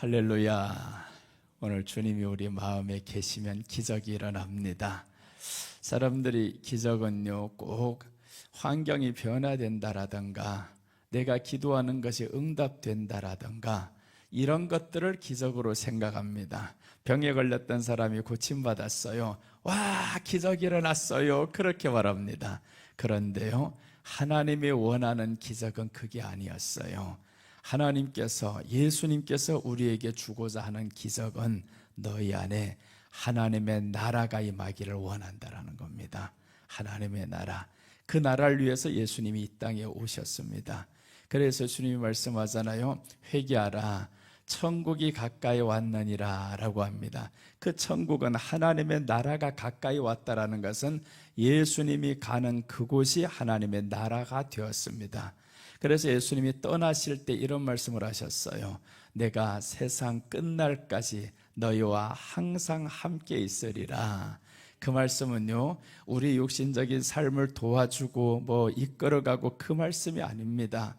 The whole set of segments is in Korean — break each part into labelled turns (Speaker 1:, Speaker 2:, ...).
Speaker 1: 할렐루야. 오늘 주님이 우리 마음에 계시면 기적이 일어납니다. 사람들이 기적은요, 꼭 환경이 변화된다라든가 내가 기도하는 것이 응답된다라든가 이런 것들을 기적으로 생각합니다. 병에 걸렸던 사람이 고침받았어요. 와, 기적이 일어났어요. 그렇게 말합니다. 그런데요, 하나님이 원하는 기적은 그게 아니었어요. 하나님께서, 예수님께서 우리에게 주고자 하는 기적은 너희 안에 하나님의 나라가 임하기를 원한다라는 겁니다. 하나님의 나라, 그 나라를 위해서 예수님이 이 땅에 오셨습니다. 그래서 주님이 말씀하잖아요. 회개하라, 천국이 가까이 왔느니라 라고 합니다. 그 천국은 하나님의 나라가 가까이 왔다라는 것은 예수님이 가는 그곳이 하나님의 나라가 되었습니다. 그래서 예수님이 떠나실 때 이런 말씀을 하셨어요. 내가 세상 끝날까지 너희와 항상 함께 있으리라. 그 말씀은요, 우리 육신적인 삶을 도와주고 이끌어가고 그 말씀이 아닙니다.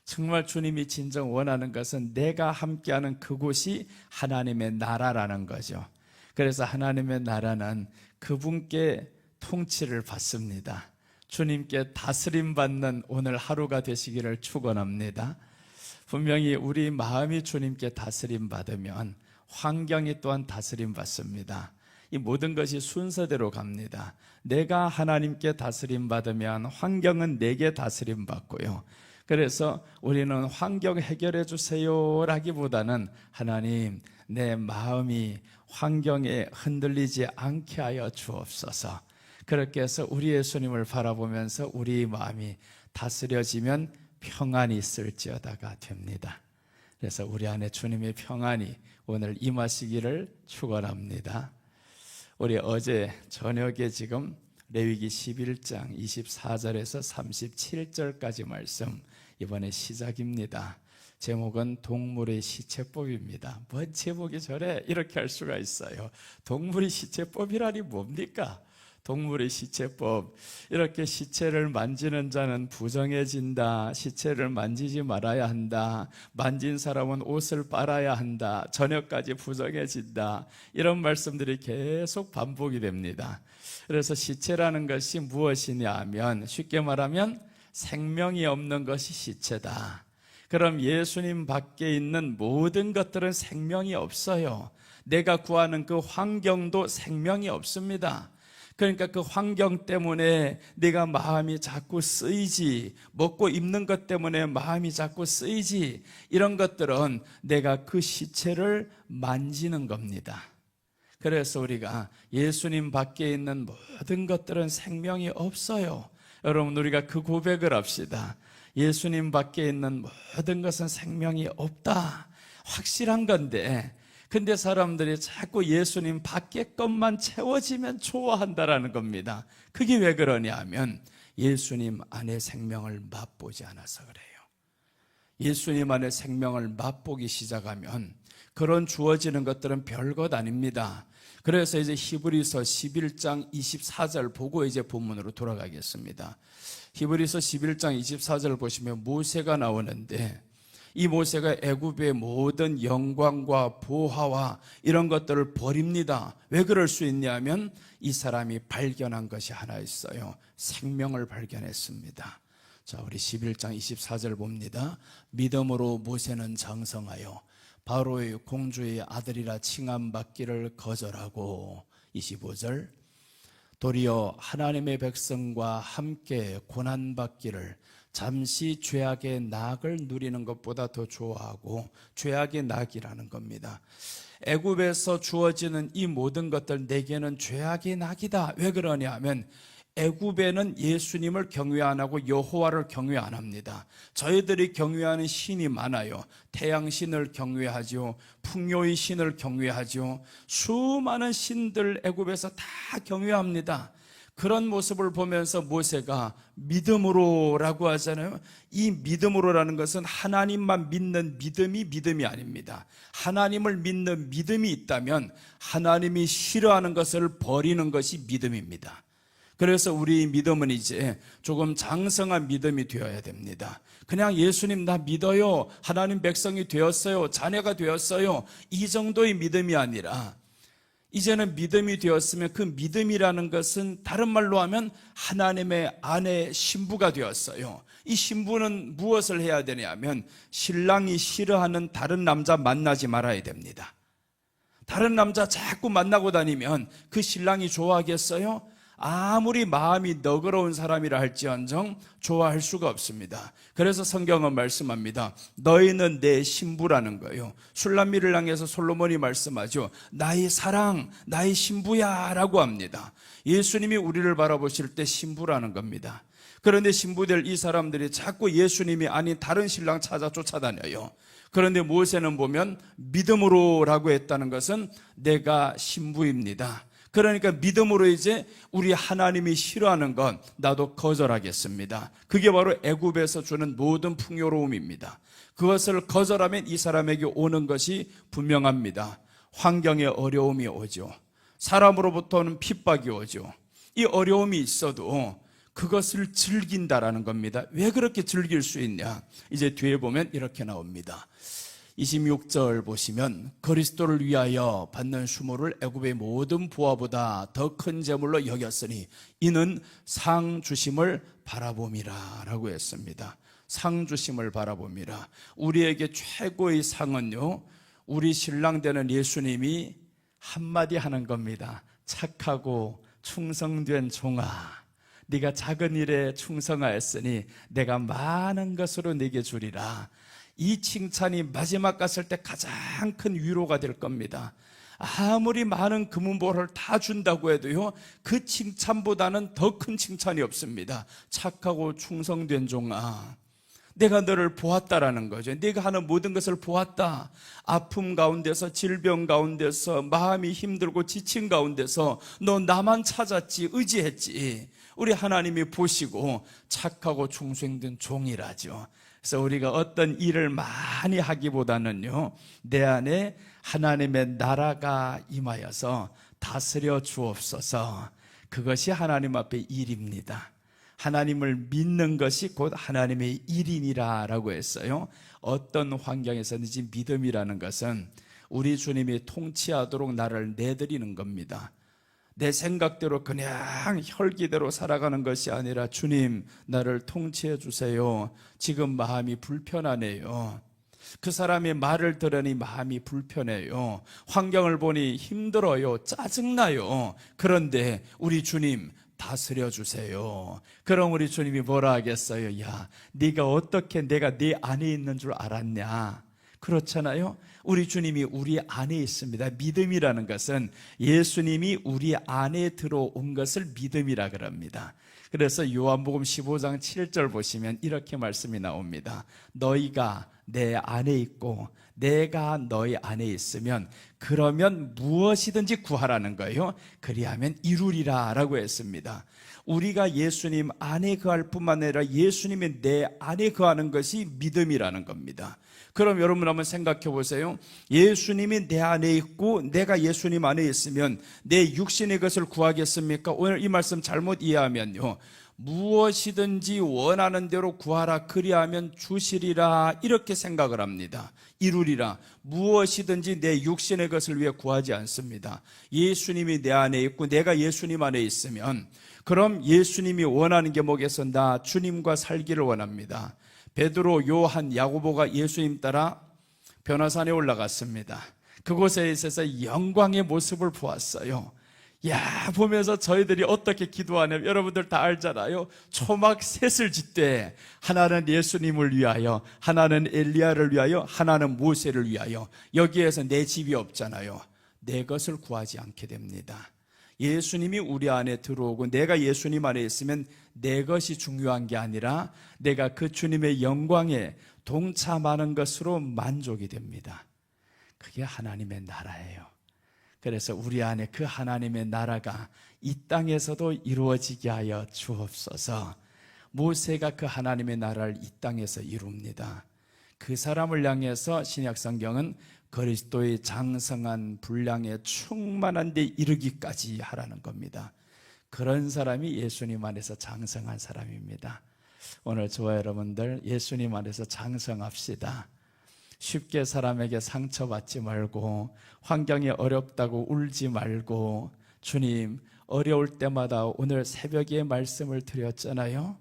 Speaker 1: 정말 주님이 진정 원하는 것은 내가 함께하는 그곳이 하나님의 나라라는 거죠. 그래서 하나님의 나라는 그분께 통치를 받습니다. 주님께 다스림받는 오늘 하루가 되시기를 축원합니다. 분명히 우리 마음이 주님께 다스림받으면 환경이 또한 다스림받습니다. 이 모든 것이 순서대로 갑니다. 내가 하나님께 다스림받으면 환경은 내게 다스림받고요. 그래서 우리는 환경 해결해 주세요 라기보다는 하나님, 내 마음이 환경에 흔들리지 않게 하여 주옵소서. 그렇게 해서 우리 예수님을 바라보면서 우리 마음이 다스려지면 평안이 있을지어다가 됩니다. 그래서 우리 안에 주님의 평안이 오늘 임하시기를 축원합니다. 우리 어제 저녁에 지금 레위기 11장 24절에서 37절까지 말씀 이번에 시작입니다. 제목은 동물의 시체법입니다. 뭔 제목이 저래? 이렇게 할 수가 있어요. 동물의 시체법이라니 뭡니까? 동물의 시체법, 이렇게 시체를 만지는 자는 부정해진다, 시체를 만지지 말아야 한다, 만진 사람은 옷을 빨아야 한다, 저녁까지 부정해진다, 이런 말씀들이 계속 반복이 됩니다. 그래서 시체라는 것이 무엇이냐 하면, 쉽게 말하면 생명이 없는 것이 시체다. 그럼 예수님 밖에 있는 모든 것들은 생명이 없어요. 내가 구하는 그 환경도 생명이 없습니다. 그러니까 그 환경 때문에 내가 마음이 자꾸 쓰이지, 먹고 입는 것 때문에 마음이 자꾸 쓰이지, 이런 것들은 내가 그 시체를 만지는 겁니다. 그래서 우리가 예수님 밖에 있는 모든 것들은 생명이 없어요. 여러분, 우리가 그 고백을 합시다. 예수님 밖에 있는 모든 것은 생명이 없다. 확실한 건데, 근데 사람들이 자꾸 예수님 밖에 것만 채워지면 좋아한다라는 겁니다. 그게 왜 그러냐 하면 예수님 안에 생명을 맛보지 않아서 그래요. 예수님 안에 생명을 맛보기 시작하면 그런 주어지는 것들은 별것 아닙니다. 그래서 이제 히브리서 11장 24절 보고 이제 본문으로 돌아가겠습니다. 히브리서 11장 24절 보시면 모세가 나오는데, 이 모세가 애굽의 모든 영광과 보화와 이런 것들을 버립니다. 왜 그럴 수 있냐면 이 사람이 발견한 것이 하나 있어요. 생명을 발견했습니다. 자, 우리 11장 24절 봅니다. 믿음으로 모세는 장성하여 바로의 공주의 아들이라 칭함받기를 거절하고, 25절 도리어 하나님의 백성과 함께 고난받기를 잠시 죄악의 낙을 누리는 것보다 더 좋아하고, 죄악의 낙이라는 겁니다. 애굽에서 주어지는 이 모든 것들 내게는 죄악의 낙이다. 왜 그러냐 하면 애굽에는 예수님을 경외 안 하고 여호와를 경외 안 합니다. 저희들이 경외하는 신이 많아요. 태양신을 경외하죠. 풍요의 신을 경외하죠. 수많은 신들 애굽에서 다 경외합니다. 그런 모습을 보면서 모세가 믿음으로라고 하잖아요. 이 믿음으로라는 것은 하나님만 믿는 믿음이 아닙니다. 하나님을 믿는 믿음이 있다면 하나님이 싫어하는 것을 버리는 것이 믿음입니다. 그래서 우리 믿음은 이제 조금 장성한 믿음이 되어야 됩니다. 그냥 예수님 나 믿어요, 하나님 백성이 되었어요, 자녀가 되었어요, 이 정도의 믿음이 아니라 이제는 믿음이 되었으면 그 믿음이라는 것은 다른 말로 하면 하나님의 아내 신부가 되었어요. 이 신부는 무엇을 해야 되냐면 신랑이 싫어하는 다른 남자 만나지 말아야 됩니다. 다른 남자 자꾸 만나고 다니면 그 신랑이 좋아하겠어요? 아무리 마음이 너그러운 사람이라 할지언정 좋아할 수가 없습니다. 그래서 성경은 말씀합니다. 너희는 내 신부라는 거예요. 술람미를 향해서 솔로몬이 말씀하죠. 나의 사랑, 나의 신부야 라고 합니다. 예수님이 우리를 바라보실 때 신부라는 겁니다. 그런데 신부들 이 사람들이 자꾸 예수님이 아닌 다른 신랑 찾아 쫓아다녀요. 그런데 모세는 보면 믿음으로라고 했다는 것은 내가 신부입니다. 그러니까 믿음으로 이제 우리 하나님이 싫어하는 건 나도 거절하겠습니다. 그게 바로 애굽에서 주는 모든 풍요로움입니다. 그것을 거절하면 이 사람에게 오는 것이 분명합니다. 환경에 어려움이 오죠. 사람으로부터는 핍박이 오죠. 이 어려움이 있어도 그것을 즐긴다라는 겁니다. 왜 그렇게 즐길 수 있냐? 이제 뒤에 보면 이렇게 나옵니다. 26절 보시면 그리스도를 위하여 받는 수모를 애굽의 모든 부하보다 더 큰 재물로 여겼으니 이는 상 주심을 바라봄이라 라고 했습니다. 상 주심을 바라봄이라. 우리에게 최고의 상은요, 우리 신랑 되는 예수님이 한마디 하는 겁니다. 착하고 충성된 종아, 네가 작은 일에 충성하였으니 내가 많은 것으로 네게 주리라. 이 칭찬이 마지막 갔을 때 가장 큰 위로가 될 겁니다. 아무리 많은 금은보화를 다 준다고 해도요, 그 칭찬보다는 더 큰 칭찬이 없습니다. 착하고 충성된 종아, 내가 너를 보았다라는 거죠. 네가 하는 모든 것을 보았다. 아픔 가운데서, 질병 가운데서, 마음이 힘들고 지친 가운데서 너 나만 찾았지, 의지했지. 우리 하나님이 보시고 착하고 충성된 종이라죠. 그래서 우리가 어떤 일을 많이 하기보다는요, 내 안에 하나님의 나라가 임하여서 다스려 주옵소서. 그것이 하나님 앞의 일입니다. 하나님을 믿는 것이 곧 하나님의 일이니라 라고 했어요. 어떤 환경에서든지 믿음이라는 것은 우리 주님이 통치하도록 나를 내드리는 겁니다. 내 생각대로 그냥 혈기대로 살아가는 것이 아니라 주님 나를 통치해 주세요. 지금 마음이 불편하네요. 그 사람의 말을 들으니 마음이 불편해요. 환경을 보니 힘들어요. 짜증나요. 그런데 우리 주님 다스려 주세요. 그럼 우리 주님이 뭐라 하겠어요? 야, 네가 어떻게 내가 네 안에 있는 줄 알았냐? 그렇잖아요. 우리 주님이 우리 안에 있습니다. 믿음이라는 것은 예수님이 우리 안에 들어온 것을 믿음이라 그럽니다. 그래서 요한복음 15장 7절 보시면 이렇게 말씀이 나옵니다. 너희가 내 안에 있고 내가 너희 안에 있으면 그러면 무엇이든지 구하라는 거예요. 그리하면 이루리라 라고 했습니다. 우리가 예수님 안에 거할 뿐만 아니라 예수님이 내 안에 거하는 것이 믿음이라는 겁니다. 그럼 여러분 한번 생각해 보세요. 예수님이 내 안에 있고 내가 예수님 안에 있으면 내 육신의 것을 구하겠습니까? 오늘 이 말씀 잘못 이해하면요, 무엇이든지 원하는 대로 구하라 그리하면 주시리라 이렇게 생각을 합니다. 이루리라. 무엇이든지 내 육신의 것을 위해 구하지 않습니다. 예수님이 내 안에 있고 내가 예수님 안에 있으면 그럼 예수님이 원하는 게 뭐겠어? 나 주님과 살기를 원합니다. 베드로, 요한, 야고보가 예수님 따라 변화산에 올라갔습니다. 그곳에 있어서 영광의 모습을 보았어요. 야, 보면서 저희들이 어떻게 기도하냐면 여러분들 다 알잖아요. 초막 셋을 짓되 하나는 예수님을 위하여, 하나는 엘리야를 위하여, 하나는 모세를 위하여. 여기에서 내 집이 없잖아요. 내 것을 구하지 않게 됩니다. 예수님이 우리 안에 들어오고 내가 예수님 안에 있으면 내 것이 중요한 게 아니라 내가 그 주님의 영광에 동참하는 것으로 만족이 됩니다. 그게 하나님의 나라예요. 그래서 우리 안에 그 하나님의 나라가 이 땅에서도 이루어지게 하여 주옵소서. 모세가 그 하나님의 나라를 이 땅에서 이룹니다. 그 사람을 향해서 신약 성경은 그리스도의 장성한 분량에 충만한 데 이르기까지 하라는 겁니다. 그런 사람이 예수님 안에서 장성한 사람입니다. 오늘 저와 여러분들 예수님 안에서 장성합시다. 쉽게 사람에게 상처받지 말고, 환경이 어렵다고 울지 말고, 주님 어려울 때마다 오늘 새벽에 말씀을 드렸잖아요.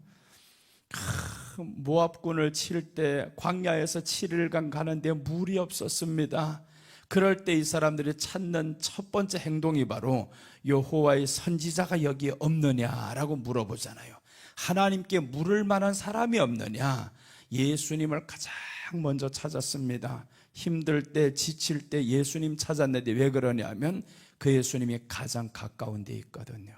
Speaker 1: 모압군을 칠 때 광야에서 7일간 가는데 물이 없었습니다. 그럴 때 이 사람들이 찾는 첫 번째 행동이 바로 여호와의 선지자가 여기에 없느냐라고 물어보잖아요. 하나님께 물을 만한 사람이 없느냐? 예수님을 가장 먼저 찾았습니다. 힘들 때, 지칠 때 예수님 찾았는데 왜 그러냐면 그 예수님이 가장 가까운 데 있거든요.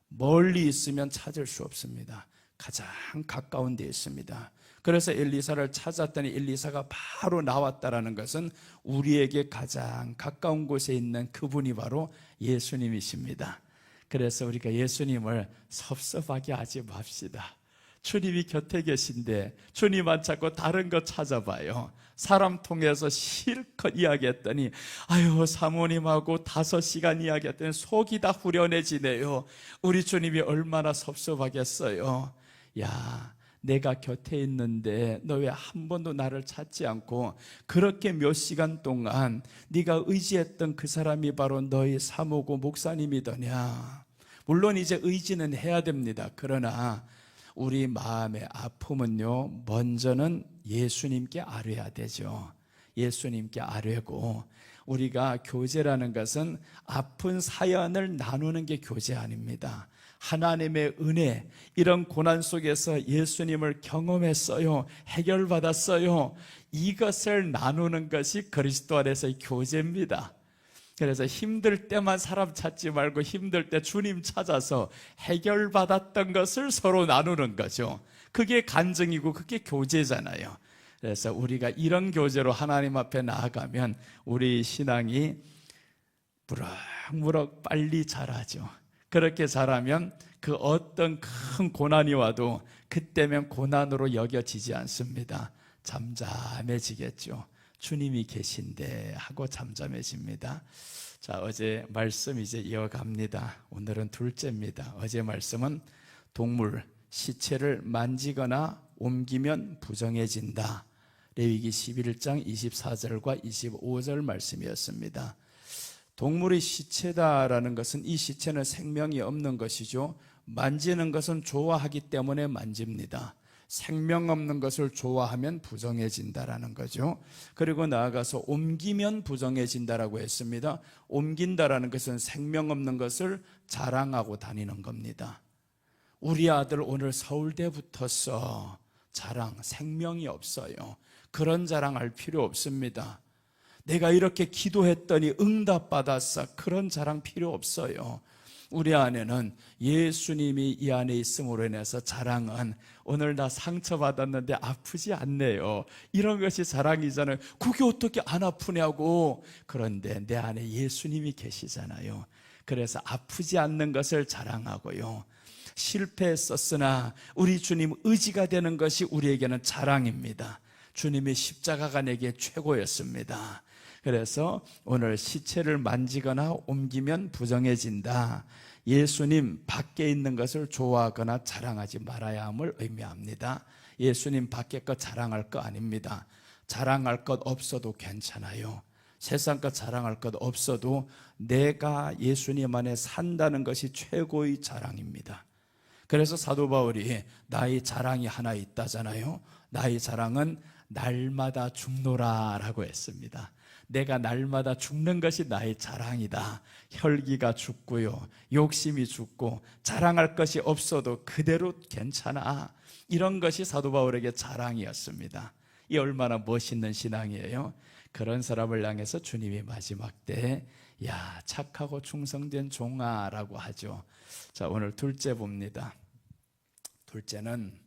Speaker 1: 멀리 있으면 찾을 수 없습니다. 가장 가까운 데 있습니다. 그래서 엘리사를 찾았더니 엘리사가 바로 나왔다라는 것은 우리에게 가장 가까운 곳에 있는 그분이 바로 예수님이십니다. 그래서 우리가 예수님을 섭섭하게 하지 맙시다. 주님이 곁에 계신데 주님 안 찾고 다른 거 찾아봐요. 사람 통해서 실컷 이야기했더니 아유, 사모님하고 5시간 이야기했더니 속이 다 후련해지네요. 우리 주님이 얼마나 섭섭하겠어요. 야, 내가 곁에 있는데 너 왜 한 번도 나를 찾지 않고 그렇게 몇 시간 동안 네가 의지했던 그 사람이 바로 너희 사모고 목사님이더냐. 물론 이제 의지는 해야 됩니다. 그러나 우리 마음의 아픔은요, 먼저는 예수님께 아뢰야 되죠. 예수님께 아뢰고, 우리가 교제라는 것은 아픈 사연을 나누는 게 교제 아닙니다. 하나님의 은혜, 이런 고난 속에서 예수님을 경험했어요. 해결받았어요. 이것을 나누는 것이 그리스도 안에서의 교제입니다. 그래서 힘들 때만 사람 찾지 말고 힘들 때 주님 찾아서 해결받았던 것을 서로 나누는 거죠. 그게 간증이고 그게 교제잖아요. 그래서 우리가 이런 교제로 하나님 앞에 나아가면 우리 신앙이 무럭무럭 빨리 자라죠. 그렇게 자라면 그 어떤 큰 고난이 와도 그때면 고난으로 여겨지지 않습니다. 잠잠해지겠죠. 주님이 계신데 하고 잠잠해집니다. 자, 어제 말씀 이제 이어갑니다. 오늘은 둘째입니다. 어제 말씀은 동물, 시체를 만지거나 옮기면 부정해진다. 레위기 11장 24절과 25절 말씀이었습니다. 동물의 시체다라는 것은 이 시체는 생명이 없는 것이죠. 만지는 것은 좋아하기 때문에 만집니다. 생명 없는 것을 좋아하면 부정해진다라는 거죠. 그리고 나아가서 옮기면 부정해진다라고 했습니다. 옮긴다라는 것은 생명 없는 것을 자랑하고 다니는 겁니다. 우리 아들 오늘 서울대 붙었어. 자랑, 생명이 없어요. 그런 자랑할 필요 없습니다. 내가 이렇게 기도했더니 응답받았어. 그런 자랑 필요 없어요. 우리 안에는 예수님이 이 안에 있음으로 인해서 자랑은 오늘 나 상처받았는데 아프지 않네요. 이런 것이 자랑이잖아요. 그게 어떻게 안 아프냐고. 그런데 내 안에 예수님이 계시잖아요. 그래서 아프지 않는 것을 자랑하고요. 실패했었으나 우리 주님 의지가 되는 것이 우리에게는 자랑입니다. 주님의 십자가가 내게 최고였습니다. 그래서 오늘 시체를 만지거나 옮기면 부정해진다. 예수님 밖에 있는 것을 좋아하거나 자랑하지 말아야 함을 의미합니다. 예수님 밖에 것 자랑할 거 아닙니다. 자랑할 것 없어도 괜찮아요. 세상 것 자랑할 것 없어도 내가 예수님 안에 산다는 것이 최고의 자랑입니다. 그래서 사도 바울이 나의 자랑이 하나 있다잖아요. 나의 자랑은 날마다 죽노라 라고 했습니다. 내가 날마다 죽는 것이 나의 자랑이다. 혈기가 죽고요, 욕심이 죽고 자랑할 것이 없어도 그대로 괜찮아. 이런 것이 사도 바울에게 자랑이었습니다. 이 얼마나 멋있는 신앙이에요. 그런 사람을 향해서 주님이 마지막 때 야, 착하고 충성된 종아라고 하죠. 자, 오늘 둘째 봅니다. 둘째는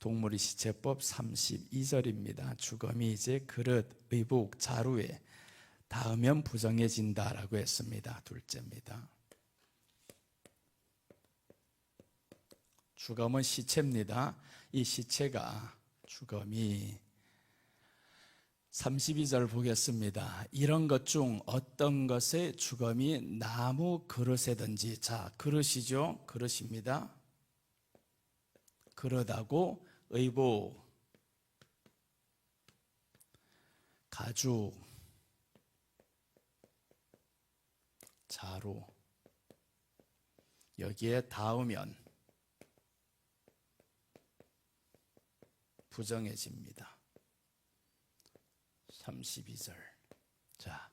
Speaker 1: 동물의 시체법 32절입니다. 죽음이 이제 그릇, 의복, 자루에 닿으면 부정해진다라고 했습니다. 둘째입니다. 죽음은 시체입니다. 이 시체가, 죽음이 32절 보겠습니다. 이런 것 중 어떤 것의 주검이 나무 그릇에든지, 자, 그릇이죠. 그릇입니다. 그릇하고 의복, 가죽, 자루, 여기에 닿으면 부정해집니다. 32절. 자,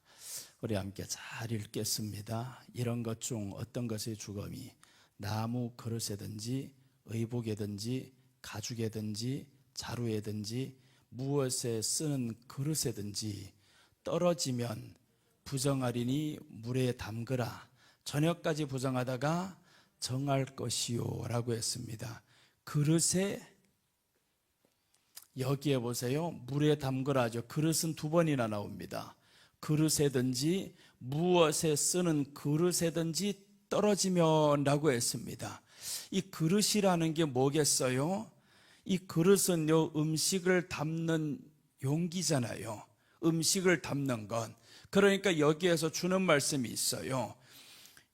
Speaker 1: 우리 함께 잘 읽겠습니다. 이런 것 중 어떤 것의 주검이 나무 그릇에든지 의복에든지 가죽에든지 자루에든지 무엇에 쓰는 그릇에든지 떨어지면 부정하리니 물에 담그라. 저녁까지 부정하다가 정할 것이요 라고 했습니다. 그릇에, 여기에 보세요. 물에 담그라죠. 그릇은 두 번이나 나옵니다. 그릇에든지 무엇에 쓰는 그릇에든지 떨어지면 라고 했습니다. 이 그릇이라는 게 뭐겠어요? 이 그릇은요, 음식을 담는 용기잖아요. 음식을 담는 건. 그러니까 여기에서 주는 말씀이 있어요.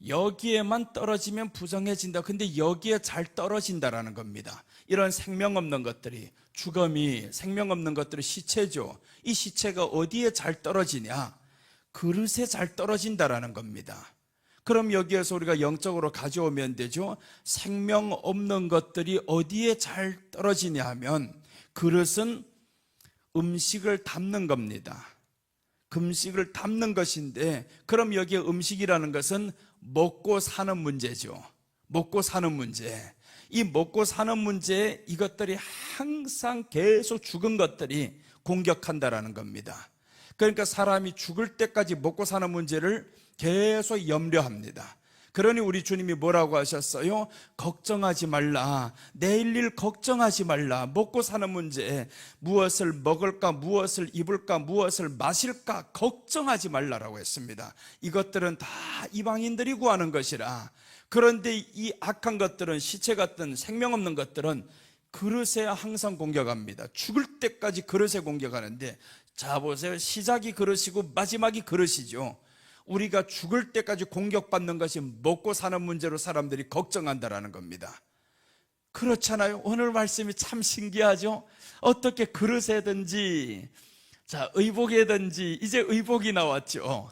Speaker 1: 여기에만 떨어지면 부정해진다. 근데 여기에 잘 떨어진다라는 겁니다. 이런 생명 없는 것들이, 주검이 생명 없는 것들이 시체죠. 이 시체가 어디에 잘 떨어지냐? 그릇에 잘 떨어진다라는 겁니다. 그럼 여기에서 우리가 영적으로 가져오면 되죠. 생명 없는 것들이 어디에 잘 떨어지냐 하면 그릇은 음식을 담는 겁니다. 음식을 담는 것인데, 그럼 여기에 음식이라는 것은 먹고 사는 문제죠. 먹고 사는 문제. 이 먹고 사는 문제에 이것들이 항상 계속 죽은 것들이 공격한다라는 겁니다. 그러니까 사람이 죽을 때까지 먹고 사는 문제를 계속 염려합니다. 그러니 우리 주님이 뭐라고 하셨어요? 걱정하지 말라. 내일 일 걱정하지 말라. 먹고 사는 문제, 무엇을 먹을까, 무엇을 입을까, 무엇을 마실까 걱정하지 말라라고 했습니다. 이것들은 다 이방인들이 구하는 것이라. 그런데 이 악한 것들은, 시체 같은 생명 없는 것들은 그릇에 항상 공격합니다. 죽을 때까지 그릇에 공격하는데, 자 보세요. 시작이 그릇이고 마지막이 그릇이죠. 우리가 죽을 때까지 공격받는 것이 먹고 사는 문제로 사람들이 걱정한다라는 겁니다. 그렇잖아요. 오늘 말씀이 참 신기하죠. 어떻게 그릇에든지, 자, 의복에든지, 이제 의복이 나왔죠.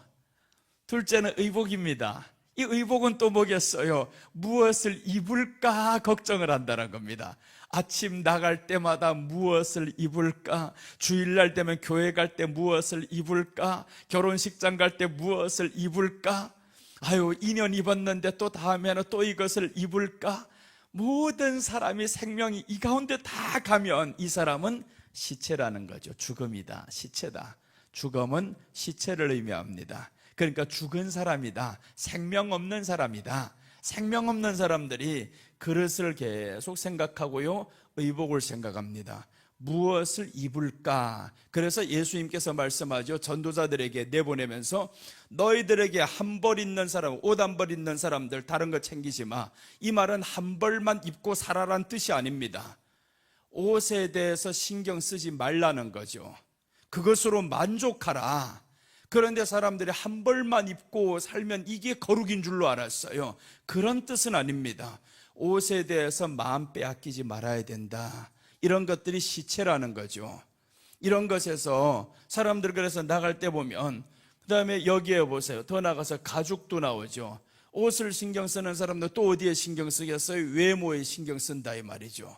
Speaker 1: 둘째는 의복입니다. 이 의복은 또 뭐겠어요? 무엇을 입을까 걱정을 한다는 겁니다. 아침 나갈 때마다 무엇을 입을까? 주일날 되면 교회 갈 때 무엇을 입을까? 결혼식장 갈 때 무엇을 입을까? 아유, 2년 입었는데 또 다음에는 또 이것을 입을까? 모든 사람이 생명이 이 가운데 다 가면 이 사람은 시체라는 거죠. 죽음이다, 시체다. 죽음은 시체를 의미합니다. 그러니까 죽은 사람이다, 생명 없는 사람이다. 생명 없는 사람들이 그릇을 계속 생각하고요, 의복을 생각합니다. 무엇을 입을까? 그래서 예수님께서 말씀하죠. 전도자들에게 내보내면서 너희들에게 한 벌 있는 사람, 옷 한 벌 있는 사람들 다른 거 챙기지 마. 이 말은 한 벌만 입고 살아란 뜻이 아닙니다. 옷에 대해서 신경 쓰지 말라는 거죠. 그것으로 만족하라. 그런데 사람들이 한 벌만 입고 살면 이게 거룩인 줄로 알았어요. 그런 뜻은 아닙니다. 옷에 대해서 마음 빼앗기지 말아야 된다. 이런 것들이 시체라는 거죠. 이런 것에서 사람들 그래서 나갈 때 보면, 그 다음에 여기에 보세요. 더 나가서 가죽도 나오죠. 옷을 신경 쓰는 사람들 또 어디에 신경 쓰겠어요? 외모에 신경 쓴다 이 말이죠.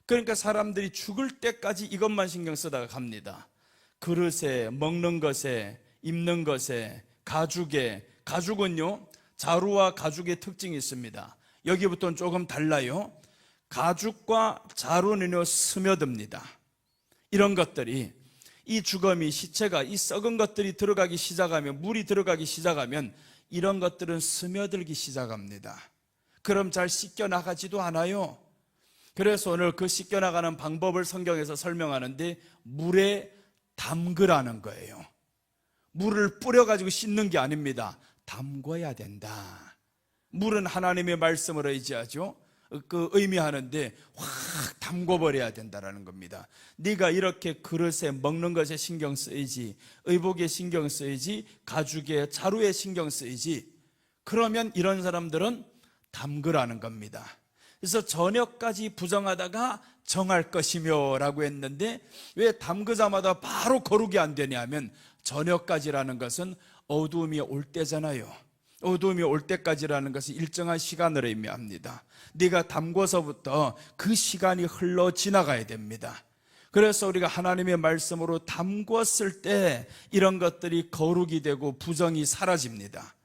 Speaker 1: 그러니까 사람들이 죽을 때까지 이것만 신경 쓰다가 갑니다. 그릇에, 먹는 것에, 입는 것에, 가죽에. 가죽은요, 자루와 가죽의 특징이 있습니다. 여기부터는 조금 달라요. 가죽과 자루는요, 스며듭니다. 이런 것들이, 이 주검이, 시체가, 이 썩은 것들이 들어가기 시작하면, 물이 들어가기 시작하면 이런 것들은 스며들기 시작합니다. 그럼 잘 씻겨나가지도 않아요. 그래서 오늘 그 씻겨나가는 방법을 성경에서 설명하는데, 물에 담그라는 거예요. 물을 뿌려가지고 씻는 게 아닙니다. 담궈야 된다. 물은 하나님의 말씀을 의지하죠. 의미하는데 확 담궈버려야 된다는 겁니다. 네가 이렇게 그릇에 먹는 것에 신경 쓰이지, 의복에 신경 쓰이지, 가죽에 자루에 신경 쓰이지, 그러면 이런 사람들은 담그라는 겁니다. 그래서 저녁까지 부정하다가 정할 것이며 라고 했는데, 왜 담그자마자 바로 거룩이 안 되냐면 저녁까지라는 것은 어두움이 올 때잖아요. 어두움이 올 때까지라는 것은 일정한 시간을 의미합니다. 네가 담궈서부터 그 시간이 흘러 지나가야 됩니다. 그래서 우리가 하나님의 말씀으로 담궜을 때 이런 것들이 거룩이 되고 부정이 사라집니다.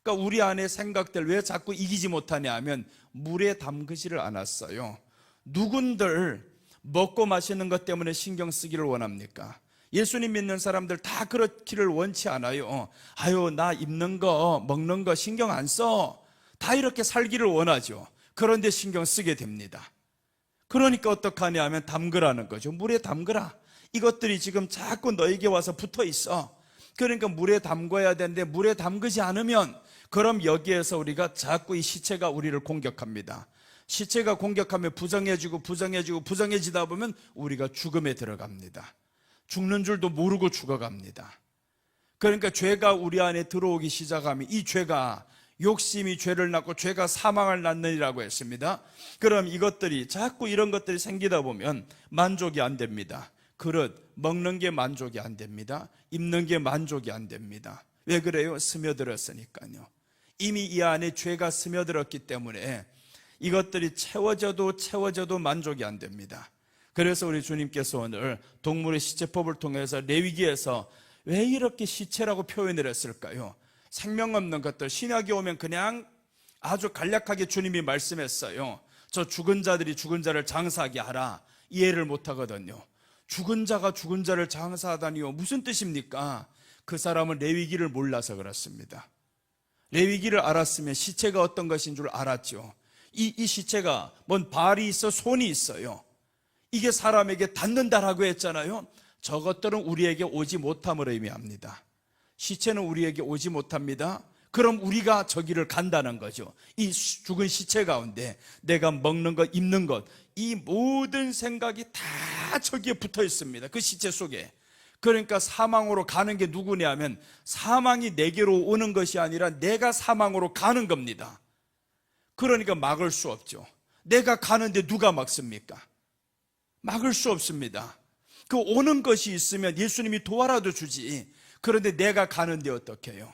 Speaker 1: 그러니까 우리 안에 생각들 왜 자꾸 이기지 못하냐 하면 물에 담그지를 않았어요. 누군들 먹고 마시는 것 때문에 신경 쓰기를 원합니까? 예수님 믿는 사람들 다 그렇기를 원치 않아요. 아유, 나 입는 거 먹는 거 신경 안 써. 다 이렇게 살기를 원하죠. 그런데 신경 쓰게 됩니다. 그러니까 어떡하냐 하면 담그라는 거죠. 물에 담그라. 이것들이 지금 자꾸 너에게 와서 붙어 있어. 그러니까 물에 담궈야 되는데 물에 담그지 않으면, 그럼 여기에서 우리가 자꾸 이 시체가 우리를 공격합니다. 시체가 공격하면 부정해지다 보면 우리가 죽음에 들어갑니다. 죽는 줄도 모르고 죽어갑니다. 그러니까 죄가 우리 안에 들어오기 시작하면 이 죄가, 욕심이 죄를 낳고 죄가 사망을 낳느니라고 했습니다. 그럼 이것들이 자꾸 이런 것들이 생기다 보면 만족이 안 됩니다. 그릇 먹는 게 만족이 안 됩니다. 입는 게 만족이 안 됩니다. 왜 그래요? 스며들었으니까요. 이미 이 안에 죄가 스며들었기 때문에 이것들이 채워져도 만족이 안 됩니다. 그래서 우리 주님께서 오늘 동물의 시체법을 통해서 레위기에서 왜 이렇게 시체라고 표현을 했을까요? 생명 없는 것들, 신약에 오면 그냥 아주 간략하게 주님이 말씀했어요. 저 죽은 자들이 죽은 자를 장사하게 하라. 이해를 못 하거든요. 죽은 자가 죽은 자를 장사하다니요, 무슨 뜻입니까? 그 사람은 레위기를 몰라서 그렇습니다. 레위기를 알았으면 시체가 어떤 것인 줄 알았죠. 이 시체가 뭔 발이 있어, 손이 있어요. 이게 사람에게 닿는다라고 했잖아요. 저것들은 우리에게 오지 못함을 의미합니다. 시체는 우리에게 오지 못합니다. 그럼 우리가 저기를 간다는 거죠. 이 죽은 시체 가운데 내가 먹는 것, 입는 것, 이 모든 생각이 다 저기에 붙어 있습니다. 그 시체 속에. 그러니까 사망으로 가는 게 누구냐면, 사망이 내게로 오는 것이 아니라 내가 사망으로 가는 겁니다. 그러니까 막을 수 없죠. 내가 가는데 누가 막습니까? 막을 수 없습니다. 그 오는 것이 있으면 예수님이 도와라도 주지. 그런데 내가 가는데 어떻게 해요?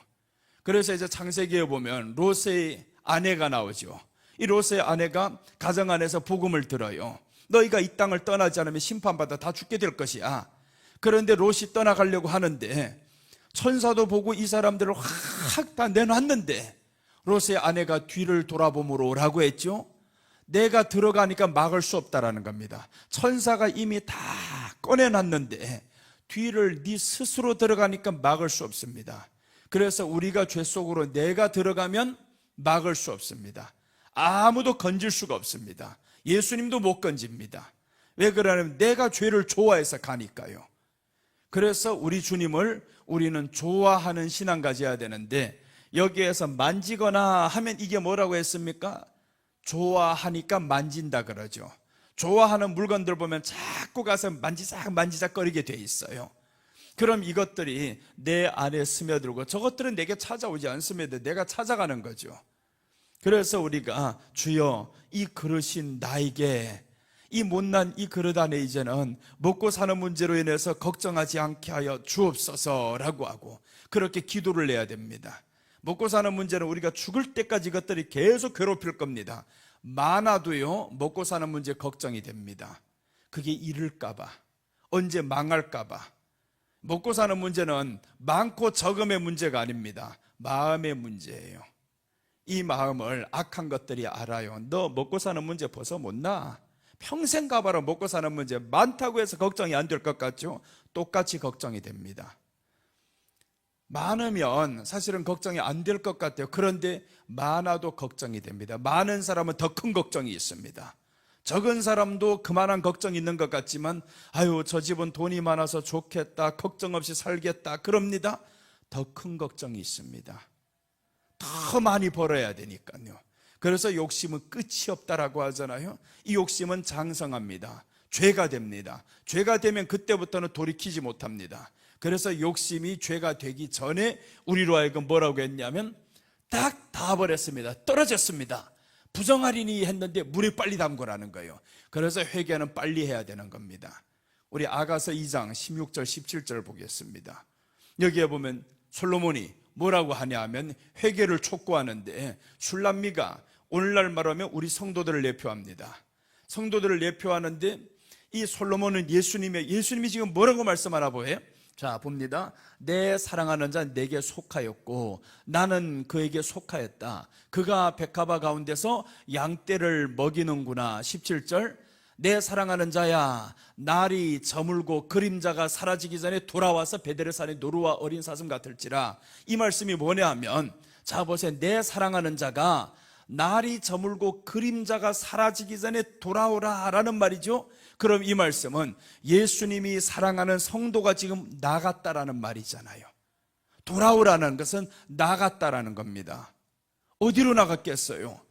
Speaker 1: 그래서 이제 창세기에 보면 롯의 아내가 나오죠. 이 롯의 아내가 가정 안에서 복음을 들어요. 너희가 이 땅을 떠나지 않으면 심판받아 다 죽게 될 것이야. 그런데 롯이 떠나가려고 하는데 천사도 보고 이 사람들을 확 다 내놨는데 롯의 아내가 뒤를 돌아보므로 라고 했죠. 내가 들어가니까 막을 수 없다라는 겁니다. 천사가 이미 다 꺼내놨는데 뒤를 네 스스로 들어가니까 막을 수 없습니다. 그래서 우리가 죄 속으로 내가 들어가면 막을 수 없습니다. 아무도 건질 수가 없습니다. 예수님도 못 건집니다. 왜 그러냐면 내가 죄를 좋아해서 가니까요. 그래서 우리 주님을 우리는 좋아하는 신앙 가져야 되는데, 여기에서 만지거나 하면 이게 뭐라고 했습니까? 좋아하니까 만진다 그러죠. 좋아하는 물건들 보면 자꾸 가서 만지작거리게 돼 있어요. 그럼 이것들이 내 안에 스며들고 저것들은 내게 찾아오지 않습니다. 내가 찾아가는 거죠. 그래서 우리가 주여 이 그릇인 나에게, 이 못난 이 그릇 안에 이제는 먹고 사는 문제로 인해서 걱정하지 않게 하여 주옵소서라고 하고 그렇게 기도를 해야 됩니다. 먹고 사는 문제는 우리가 죽을 때까지 이것들이 계속 괴롭힐 겁니다. 많아도요, 먹고 사는 문제 걱정이 됩니다. 그게 잃을까봐, 언제 망할까봐. 먹고 사는 문제는 많고 적음의 문제가 아닙니다. 마음의 문제예요. 이 마음을 악한 것들이 알아요. 너 먹고 사는 문제 벗어 못 나. 평생 가봐라. 먹고 사는 문제 많다고 해서 걱정이 안 될 것 같죠? 똑같이 걱정이 됩니다. 많으면 사실은 걱정이 안 될 것 같아요. 그런데 많아도 걱정이 됩니다. 많은 사람은 더 큰 걱정이 있습니다. 적은 사람도 그만한 걱정이 있는 것 같지만, 아유, 저 집은 돈이 많아서 좋겠다, 걱정 없이 살겠다, 그럽니다. 더 큰 걱정이 있습니다. 더 많이 벌어야 되니까요. 그래서 욕심은 끝이 없다라고 하잖아요. 이 욕심은 장성합니다. 죄가 됩니다. 죄가 되면 그때부터는 돌이키지 못합니다. 그래서 욕심이 죄가 되기 전에 우리로 하여금 뭐라고 했냐면 딱 닿아버렸습니다. 떨어졌습니다. 부정하리니 했는데 물에 빨리 담그라는 거예요. 그래서 회개는 빨리 해야 되는 겁니다. 우리 아가서 2장 16절 17절 보겠습니다. 여기에 보면 솔로몬이 뭐라고 하냐 하면 회개를 촉구하는데, 술람미가 오늘날 말하면 우리 성도들을 예표합니다. 성도들을 예표하는데 이 솔로몬은 예수님이 지금 뭐라고 말씀하나 보여요? 자, 봅니다. 내 사랑하는 자 내게 속하였고 나는 그에게 속하였다. 그가 백합화 가운데서 양떼를 먹이는구나. 17절, 내 사랑하는 자야, 날이 저물고 그림자가 사라지기 전에 돌아와서 베델의 산에 노루와 어린 사슴 같을지라. 이 말씀이 뭐냐 하면, 자 보세요, 내 사랑하는 자가 날이 저물고 그림자가 사라지기 전에 돌아오라 라는 말이죠. 그럼 이 말씀은 예수님이 사랑하는 성도가 지금 나갔다라는 말이잖아요. 돌아오라는 것은 나갔다라는 겁니다. 어디로 나갔겠어요?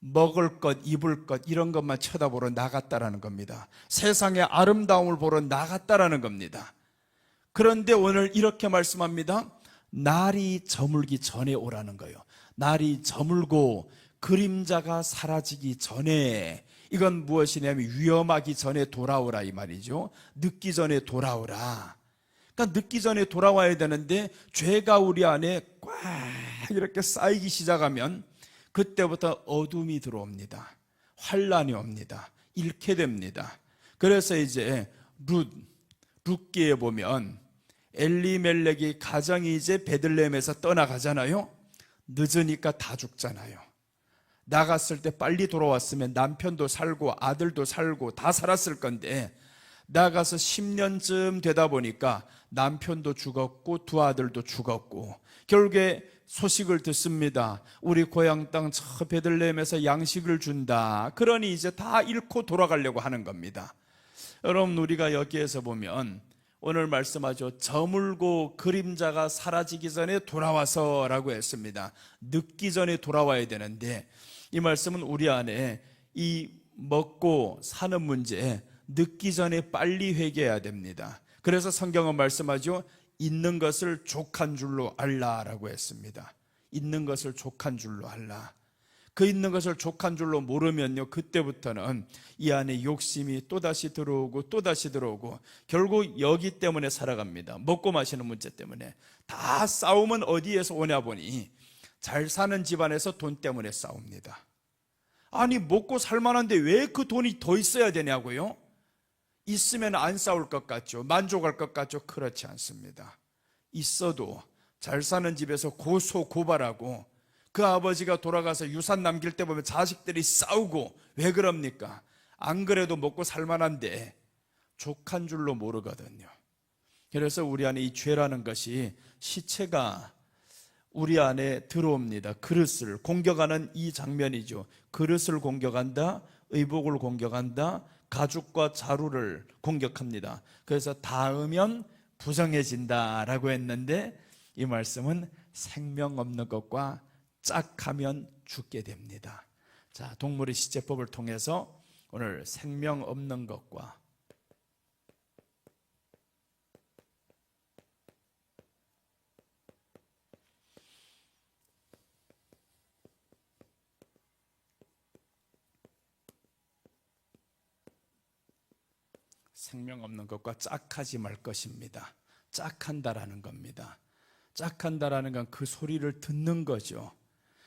Speaker 1: 먹을 것, 입을 것 이런 것만 쳐다보러 나갔다라는 겁니다. 세상의 아름다움을 보러 나갔다라는 겁니다. 그런데 오늘 이렇게 말씀합니다. 날이 저물기 전에 오라는 거예요. 날이 저물고 그림자가 사라지기 전에, 이건 무엇이냐면 위험하기 전에 돌아오라 이 말이죠. 늦기 전에 돌아오라. 그러니까 늦기 전에 돌아와야 되는데 죄가 우리 안에 꽉 이렇게 쌓이기 시작하면 그때부터 어둠이 들어옵니다. 환란이 옵니다. 잃게 됩니다. 그래서 이제 룻기에 보면 엘리멜렉이 가정이 이제 베들레헴에서 떠나가잖아요. 늦으니까 다 죽잖아요. 나갔을 때 빨리 돌아왔으면 남편도 살고 아들도 살고 다 살았을 건데, 나가서 10년쯤 되다 보니까 남편도 죽었고 두 아들도 죽었고, 결국에 소식을 듣습니다. 우리 고향 땅 저 베들레헴에서 양식을 준다. 그러니 이제 다 잃고 돌아가려고 하는 겁니다. 여러분, 우리가 여기에서 보면 오늘 말씀하죠. 저물고 그림자가 사라지기 전에 돌아와서 라고 했습니다. 늦기 전에 돌아와야 되는데, 이 말씀은 우리 안에 이 먹고 사는 문제, 늦기 전에 빨리 회개해야 됩니다. 그래서 성경은 말씀하죠. 있는 것을 족한 줄로 알라라고 했습니다. 있는 것을 족한 줄로 알라. 그 있는 것을 족한 줄로 모르면요, 그때부터는 이 안에 욕심이 또다시 들어오고 또다시 들어오고 결국 여기 때문에 살아갑니다. 먹고 마시는 문제 때문에. 다 싸움은 어디에서 오냐 보니 잘 사는 집안에서 돈 때문에 싸웁니다. 아니, 먹고 살만한데 왜 그 돈이 더 있어야 되냐고요? 있으면 안 싸울 것 같죠? 만족할 것 같죠? 그렇지 않습니다. 있어도 잘 사는 집에서 고소고발하고, 그 아버지가 돌아가서 유산 남길 때 보면 자식들이 싸우고, 왜 그럽니까? 안 그래도 먹고 살만한데 족한 줄로 모르거든요. 그래서 우리 안에 이 죄라는 것이 시체가 우리 안에 들어옵니다. 그릇을 공격하는 이 장면이죠. 그릇을 공격한다, 의복을 공격한다, 가죽과 자루를 공격합니다. 그래서 닿으면 부정해진다라고 했는데, 이 말씀은 생명 없는 것과 짝하면 죽게 됩니다. 자, 동물의 시제법을 통해서 오늘 생명 없는 것과 생명 없는 것과 짝하지 말 것입니다. 짝한다라는 겁니다. 짝한다라는 건 그 소리를 듣는 거죠.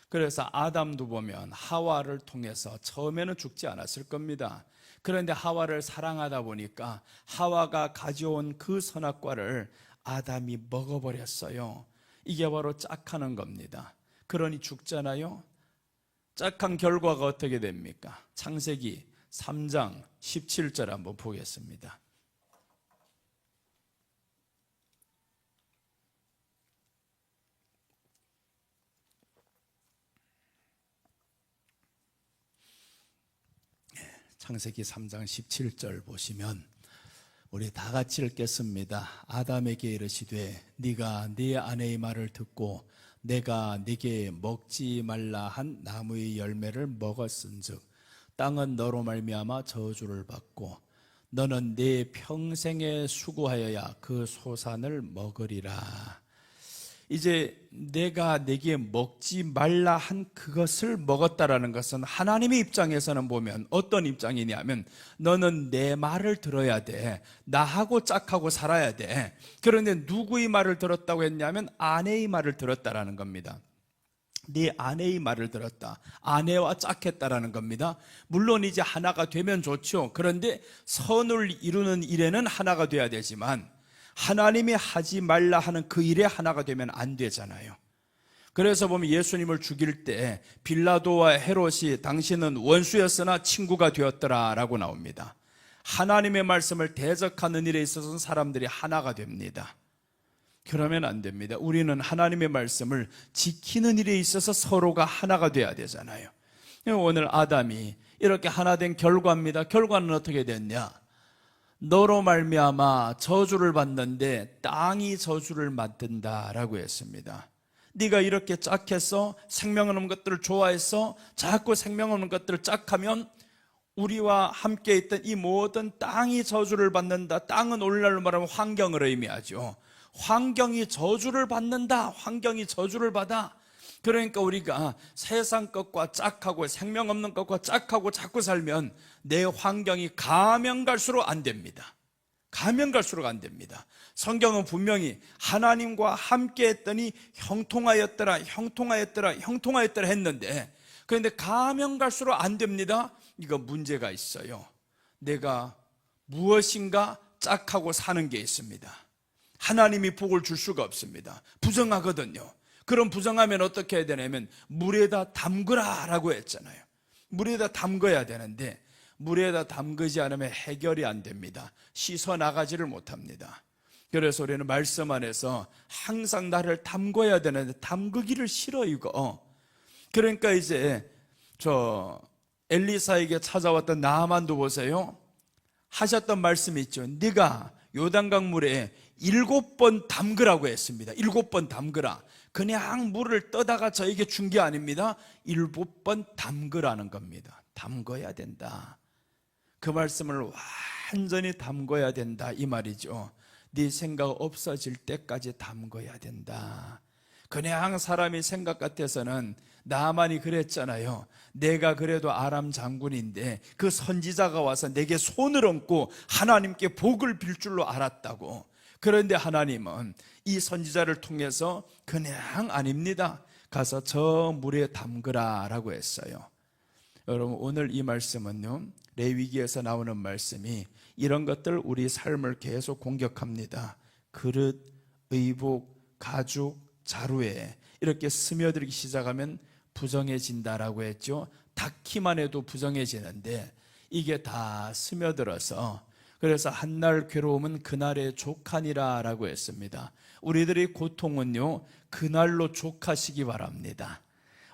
Speaker 1: 그래서 아담도 보면 하와를 통해서 처음에는 죽지 않았을 겁니다. 그런데 하와를 사랑하다 보니까 하와가 가져온 그 선악과를 아담이 먹어버렸어요. 이게 바로 짝하는 겁니다. 그러니 죽잖아요. 짝한 결과가 어떻게 됩니까? 창세기 3장 17절 한번 보겠습니다. 창세기 3장 17절 보시면 우리 다 같이 읽겠습니다. 아담에게 이르시되 네가 네 아내의 말을 듣고 내가 네게 먹지 말라 한 나무의 열매를 먹었은즉 땅은 너로 말미암아 저주를 받고 너는 네 평생에 수고하여야 그 소산을 먹으리라. 이제 내가 네게 먹지 말라 한 그것을 먹었다라는 것은 하나님의 입장에서는 보면 어떤 입장이냐면 너는 내 말을 들어야 돼. 나하고 짝하고 살아야 돼. 그런데 누구의 말을 들었다고 했냐면 아내의 말을 들었다라는 겁니다. 네 아내의 말을 들었다. 아내와 짝했다라는 겁니다. 물론 이제 하나가 되면 좋죠. 그런데 선을 이루는 일에는 하나가 돼야 되지만 하나님이 하지 말라 하는 그 일에 하나가 되면 안 되잖아요. 그래서 보면 예수님을 죽일 때 빌라도와 헤롯이 당신은 원수였으나 친구가 되었더라 라고 나옵니다. 하나님의 말씀을 대적하는 일에 있어서는 사람들이 하나가 됩니다. 그러면 안 됩니다. 우리는 하나님의 말씀을 지키는 일에 있어서 서로가 하나가 돼야 되잖아요. 오늘 아담이 이렇게 하나 된 결과입니다. 결과는 어떻게 됐냐? 너로 말미암아 저주를 받는데 땅이 저주를 받는다라고 했습니다. 네가 이렇게 짝해서 생명 없는 것들을 좋아해서 자꾸 생명 없는 것들을 짝하면 우리와 함께 있던 이 모든 땅이 저주를 받는다. 땅은 오늘날로 말하면 환경을 의미하죠. 환경이 저주를 받는다. 환경이 저주를 받아. 그러니까 우리가 세상 것과 짝하고 생명 없는 것과 짝하고 자꾸 살면 내 환경이 가면 갈수록 안 됩니다. 가면 갈수록 안 됩니다. 성경은 분명히 하나님과 함께 했더니 형통하였더라 했는데 그런데 가면 갈수록 안 됩니다. 이거 문제가 있어요. 내가 무엇인가 짝하고 사는 게 있습니다. 하나님이 복을 줄 수가 없습니다. 부정하거든요. 그럼 부정하면 어떻게 해야 되냐면 물에다 담그라 라고 했잖아요. 물에다 담궈야 되는데 물에다 담그지 않으면 해결이 안 됩니다. 씻어 나가지를 못합니다. 그래서 우리는 말씀 안에서 항상 나를 담궈야 되는데 담그기를 싫어 이거. 그러니까 이제 저 엘리사에게 찾아왔던 나아만도 보세요. 하셨던 말씀이 있죠. 네가 요단강 물에 7번 담그라고 했습니다. 7번 담그라. 그냥 물을 떠다가 저에게 준 게 아닙니다. 7번 담그라는 겁니다. 담궈야 된다. 그 말씀을 완전히 담궈야 된다 이 말이죠. 네 생각 없어질 때까지 담궈야 된다. 그냥 사람이 생각 같아서는 나만이 그랬잖아요. 내가 그래도 아람 장군인데 그 선지자가 와서 내게 손을 얹고 하나님께 복을 빌 줄로 알았다고. 그런데 하나님은 이 선지자를 통해서 그냥 아닙니다. 가서 저 물에 담그라 라고 했어요. 여러분 오늘 이 말씀은요 레위기에서 나오는 말씀이 이런 것들 우리 삶을 계속 공격합니다. 그릇, 의복, 가죽, 자루에 이렇게 스며들기 시작하면 부정해진다라고 했죠. 닿기만 해도 부정해지는데 이게 다 스며들어서 그래서 한날 괴로움은 그날의 족하니라 라고 했습니다. 우리들의 고통은요 그날로 족하시기 바랍니다.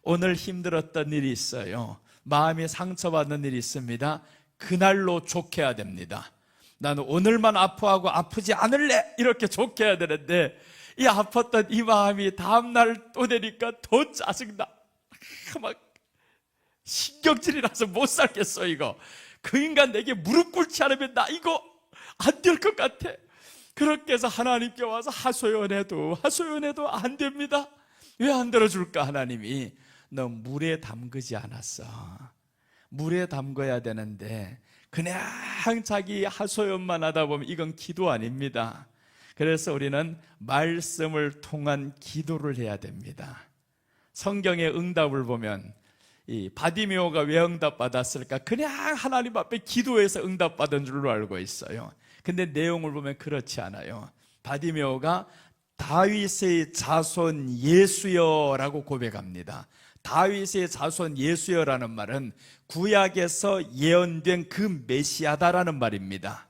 Speaker 1: 오늘 힘들었던 일이 있어요. 마음이 상처받는 일이 있습니다. 그날로 족해야 됩니다. 나는 오늘만 아파하고 아프지 않을래 이렇게 족해야 되는데 이 아팠던 이 마음이 다음날 또 되니까 더 짜증나. 막 신경질이 나서 못 살겠어 이거. 그 인간 내게 무릎 꿇지 않으면 나 이거 안 될 것 같아. 그렇게 해서 하나님께 와서 하소연해도 안 됩니다. 왜 안 들어줄까? 하나님이 너 물에 담그지 않았어. 물에 담궈야 되는데 그냥 자기 하소연만 하다 보면 이건 기도 아닙니다. 그래서 우리는 말씀을 통한 기도를 해야 됩니다. 성경의 응답을 보면 이 바디메오가 왜 응답받았을까? 그냥 하나님 앞에 기도해서 응답받은 줄로 알고 있어요. 근데 내용을 보면 그렇지 않아요. 바디메오가 다윗의 자손 예수여라고 고백합니다. 다윗의 자손 예수여라는 말은 구약에서 예언된 그 메시아다라는 말입니다.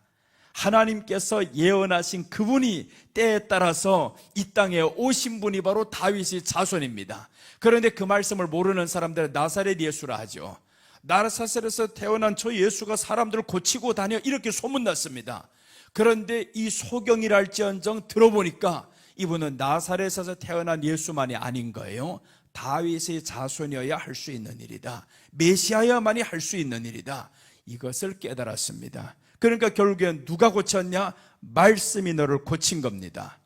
Speaker 1: 하나님께서 예언하신 그분이 때에 따라서 이 땅에 오신 분이 바로 다윗의 자손입니다. 그런데 그 말씀을 모르는 사람들은 나사렛 예수라 하죠. 나사렛에서 태어난 저 예수가 사람들을 고치고 다녀 이렇게 소문났습니다. 그런데 이 소경이랄지언정 들어보니까 이분은 나사렛에서 태어난 예수만이 아닌 거예요. 다윗의 자손이어야 할 수 있는 일이다. 메시아야만이 할 수 있는 일이다. 이것을 깨달았습니다. 그러니까 결국엔 누가 고쳤냐? 말씀이 너를 고친 겁니다.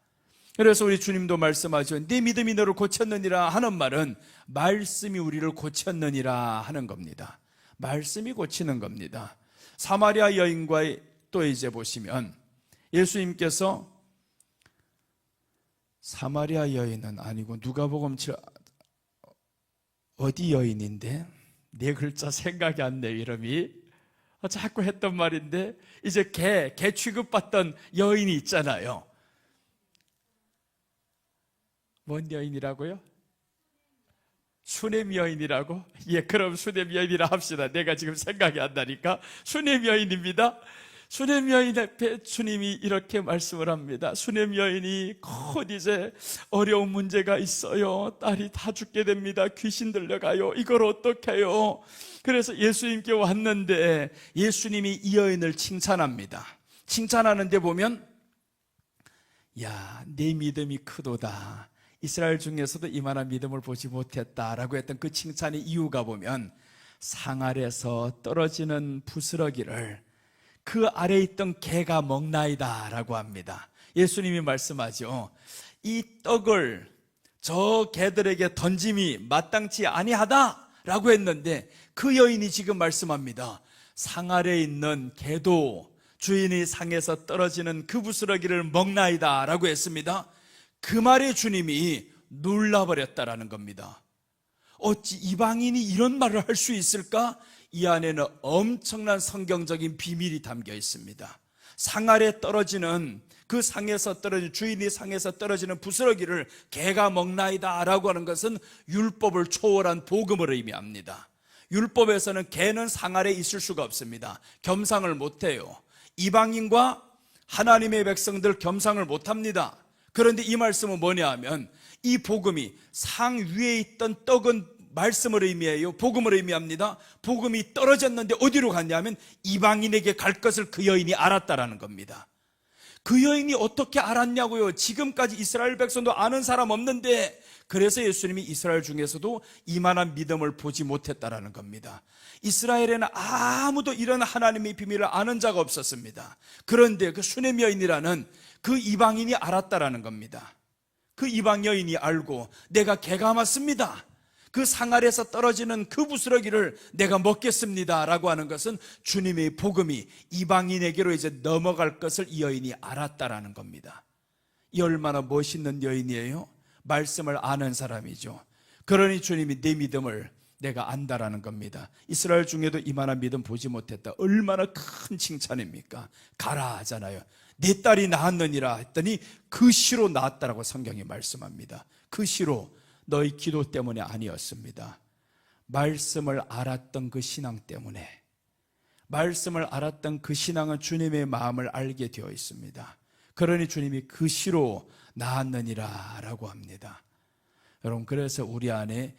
Speaker 1: 그래서 우리 주님도 말씀하죠. 네 믿음이 너를 고쳤느니라 하는 말은 말씀이 우리를 고쳤느니라 하는 겁니다. 말씀이 고치는 겁니다. 사마리아 여인과 또 이제 보시면 예수님께서 사마리아 여인은 아니고 누가복음 어디 여인인데 네 글자 생각이 안 나요. 이름이 자꾸 했던 말인데 이제 개 취급받던 여인이 있잖아요. 뭔 여인이라고요? 수넴 여인이라고? 예, 그럼 수넴 여인이라 합시다. 내가 지금 생각이 안 나니까 수넴 여인입니다. 수넴 여인 앞에 주님이 이렇게 말씀을 합니다. 수넴 여인이 곧 이제 어려운 문제가 있어요. 딸이 다 죽게 됩니다. 귀신 들려가요. 이걸 어떻게 해요? 그래서 예수님께 왔는데 예수님이 이 여인을 칭찬합니다. 칭찬하는데 보면 야, 네 믿음이 크도다. 이스라엘 중에서도 이만한 믿음을 보지 못했다라고 했던 그 칭찬의 이유가 보면 상 아래서 떨어지는 부스러기를 그 아래에 있던 개가 먹나이다 라고 합니다. 예수님이 말씀하죠. 이 떡을 저 개들에게 던짐이 마땅치 아니하다 라고 했는데 그 여인이 지금 말씀합니다. 상 아래에 있는 개도 주인의 상에서 떨어지는 그 부스러기를 먹나이다 라고 했습니다. 그 말에 주님이 놀라버렸다라는 겁니다. 어찌 이방인이 이런 말을 할 수 있을까? 이 안에는 엄청난 성경적인 비밀이 담겨 있습니다. 상 아래 떨어지는 그 상에서 떨어지는 주인의 상에서 떨어지는 부스러기를 개가 먹나이다 라고 하는 것은 율법을 초월한 복음을 의미합니다. 율법에서는 개는 상 아래 있을 수가 없습니다. 겸상을 못해요. 이방인과 하나님의 백성들 겸상을 못합니다. 그런데 이 말씀은 뭐냐 하면 이 복음이 상 위에 있던 떡은 말씀을 의미해요. 복음을 의미합니다. 복음이 떨어졌는데 어디로 갔냐면 이방인에게 갈 것을 그 여인이 알았다라는 겁니다. 그 여인이 어떻게 알았냐고요? 지금까지 이스라엘 백성도 아는 사람 없는데 그래서 예수님이 이스라엘 중에서도 이만한 믿음을 보지 못했다라는 겁니다. 이스라엘에는 아무도 이런 하나님의 비밀을 아는 자가 없었습니다. 그런데 그 수넴 여인이라는 그 이방인이 알았다라는 겁니다. 그 이방 여인이 알고 내가 개가 맞습니다. 그 상 아래에서 떨어지는 그 부스러기를 내가 먹겠습니다 라고 하는 것은 주님의 복음이 이방인에게로 이제 넘어갈 것을 이 여인이 알았다라는 겁니다. 이 얼마나 멋있는 여인이에요? 말씀을 아는 사람이죠. 그러니 주님이 내 믿음을 내가 안다라는 겁니다. 이스라엘 중에도 이만한 믿음 보지 못했다. 얼마나 큰 칭찬입니까? 가라 하잖아요. 내 딸이 낳았느니라 했더니 그 시로 낳았다라고 성경이 말씀합니다. 그 시로 너희 기도 때문에 아니었습니다. 말씀을 알았던 그 신앙 때문에, 말씀을 알았던 그 신앙은 주님의 마음을 알게 되어 있습니다. 그러니 주님이 그 시로 낳았느니라 라고 합니다. 여러분, 그래서 우리 안에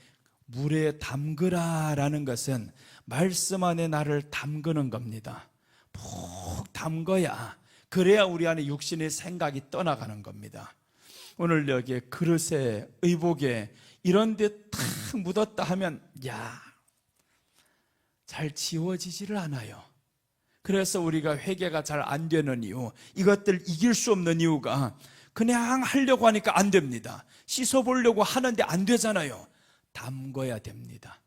Speaker 1: 물에 담그라라는 것은 말씀 안에 나를 담그는 겁니다. 푹 담궈야, 그래야 우리 안에 육신의 생각이 떠나가는 겁니다. 오늘 여기에 그릇에, 의복에 이런 데 탁 묻었다 하면 잘 지워지지를 않아요. 그래서 우리가 회개가 잘 안 되는 이유, 이것들 이길 수 없는 이유가 그냥 하려고 하니까 안 됩니다. 씻어보려고 하는데 안 되잖아요. 담궈야 됩니다.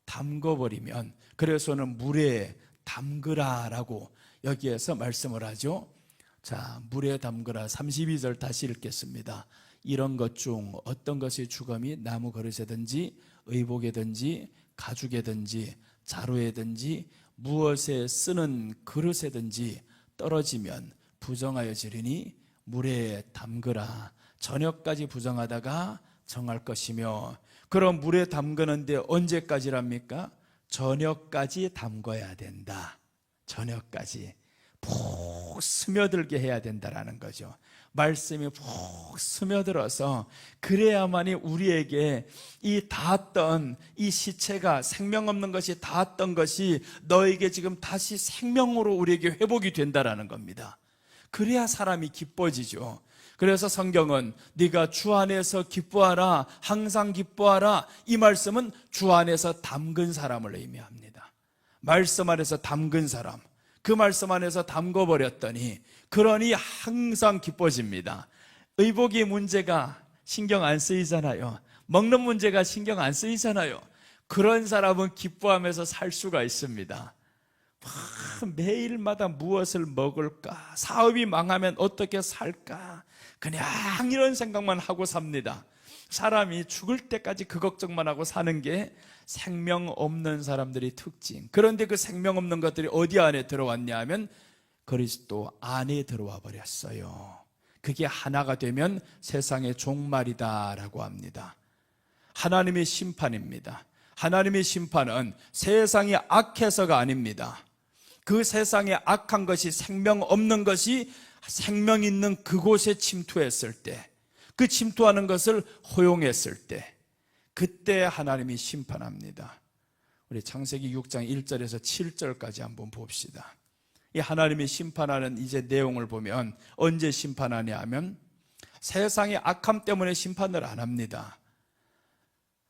Speaker 1: 담궈버리면, 그래서는 물에 담그라라고 여기에서 말씀을 하죠. 자, 물에 담그라. 32절 다시 읽겠습니다. 이런 것 중 어떤 것이 주검이 나무 그릇에든지 의복에든지 가죽에든지 자루에든지 무엇에 쓰는 그릇에든지 떨어지면 부정하여지리니 물에 담그라. 저녁까지 부정하다가 정할 것이며. 그럼 물에 담그는데 언제까지랍니까? 저녁까지 담궈야 된다. 저녁까지 푹 스며들게 해야 된다라는 거죠. 말씀이 푹 스며들어서 그래야만이 우리에게 이 닿았던 이 시체가, 생명 없는 것이 닿았던 것이 너에게 지금 다시 생명으로 우리에게 회복이 된다라는 겁니다. 그래야 사람이 기뻐지죠. 그래서 성경은 네가 주 안에서 기뻐하라, 항상 기뻐하라, 이 말씀은 주 안에서 담근 사람을 의미합니다. 말씀 안에서 담근 사람, 그 말씀 안에서 담궈버렸더니 그러니 항상 기뻐집니다. 의복의 문제가 신경 안 쓰이잖아요. 먹는 문제가 신경 안 쓰이잖아요. 그런 사람은 기뻐하면서 살 수가 있습니다. 매일마다 무엇을 먹을까? 사업이 망하면 어떻게 살까? 그냥 이런 생각만 하고 삽니다. 사람이 죽을 때까지 그 걱정만 하고 사는 게 생명 없는 사람들의 특징. 그런데 그 생명 없는 것들이 어디 안에 들어왔냐 하면 그리스도 안에 들어와 버렸어요. 그게 하나가 되면 세상의 종말이다라고 합니다. 하나님의 심판입니다. 하나님의 심판은 세상이 악해서가 아닙니다. 그 세상에 악한 것이, 생명 없는 것이 생명 있는 그곳에 침투했을 때, 그 침투하는 것을 허용했을 때, 그때 하나님이 심판합니다. 우리 창세기 6장 1절에서 7절까지 한번 봅시다. 이 하나님이 심판하는 이제 내용을 보면 언제 심판하냐 하면 세상의 악함 때문에 심판을 안 합니다.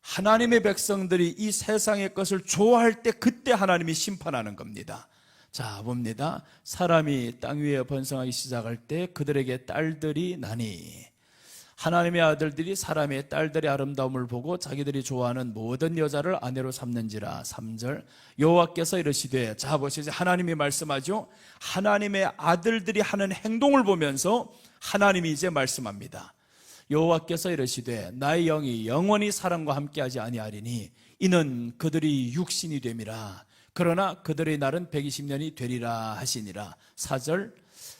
Speaker 1: 하나님의 백성들이 이 세상의 것을 좋아할 때 그때 하나님이 심판하는 겁니다. 자, 봅니다. 사람이 땅 위에 번성하기 시작할 때 그들에게 딸들이 나니, 하나님의 아들들이 사람의 딸들의 아름다움을 보고 자기들이 좋아하는 모든 여자를 아내로 삼는지라. 3절 여호와께서 이르시되, 자 보시죠. 하나님이 말씀하죠. 하나님의 아들들이 하는 행동을 보면서 하나님이 이제 말씀합니다. 여호와께서 이르시되 나의 영이 영원히 사람과 함께하지 아니하리니 이는 그들이 육신이 됨이라. 그러나 그들의 날은 120년이 되리라 하시니라. 4절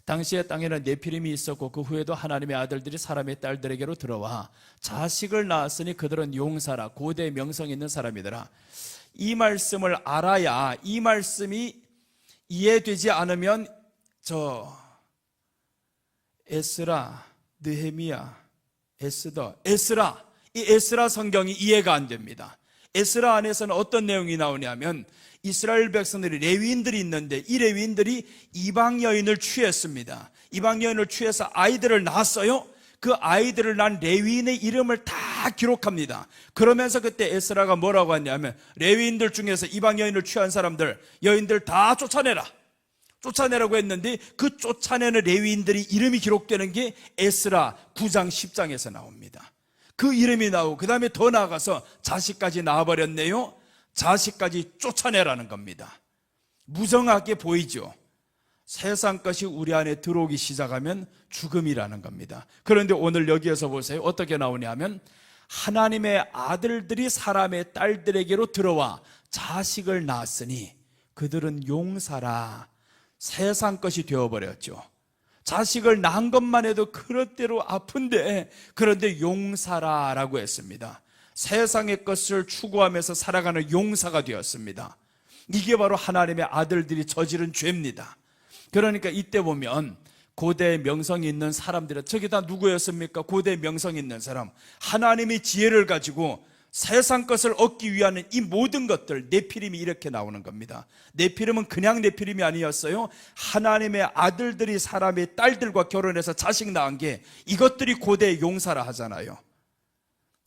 Speaker 1: 당시에 땅에는 네피림이 있었고 그 후에도 하나님의 아들들이 사람의 딸들에게로 들어와 자식을 낳았으니 그들은 용사라, 고대 명성 있는 사람이더라. 이 말씀을 알아야, 이 말씀이 이해되지 않으면 에스라, 느헤미야, 에스라, 이 에스라 성경이 이해가 안 됩니다. 에스라 안에서는 어떤 내용이 나오냐면 이스라엘 백성들이, 레위인들이 있는데 이 레위인들이 이방 여인을 취했습니다. 이방 여인을 취해서 아이들을 낳았어요. 그 아이들을 낳은 레위인의 이름을 다 기록합니다. 그러면서 그때 에스라가 뭐라고 하냐면 레위인들 중에서 이방 여인을 취한 사람들, 여인들 다 쫓아내라고 했는데 그 쫓아내는 레위인들이 이름이 기록되는 게 에스라 9장 10장에서 나옵니다. 그 이름이 나오고 그 다음에 더 나아가서 자식까지 낳아버렸네요. 자식까지 쫓아내라는 겁니다. 무성하게 보이죠. 세상 것이 우리 안에 들어오기 시작하면 죽음이라는 겁니다. 그런데 오늘 여기에서 보세요. 어떻게 나오냐면 하나님의 아들들이 사람의 딸들에게로 들어와 자식을 낳았으니 그들은 용사라. 세상 것이 되어버렸죠. 자식을 낳은 것만 해도 그렇대로 아픈데, 그런데 용사라라고 했습니다. 세상의 것을 추구하면서 살아가는 용사가 되었습니다. 이게 바로 하나님의 아들들이 저지른 죄입니다. 그러니까 이때 보면 고대 명성이 있는 사람들은, 저게 다 누구였습니까? 고대 명성이 있는 사람, 하나님의 지혜를 가지고 세상 것을 얻기 위한 이 모든 것들, 네피림이 이렇게 나오는 겁니다. 네피림은 그냥 네피림이 아니었어요. 하나님의 아들들이 사람의 딸들과 결혼해서 자식 낳은 게, 이것들이 고대 용사라 하잖아요.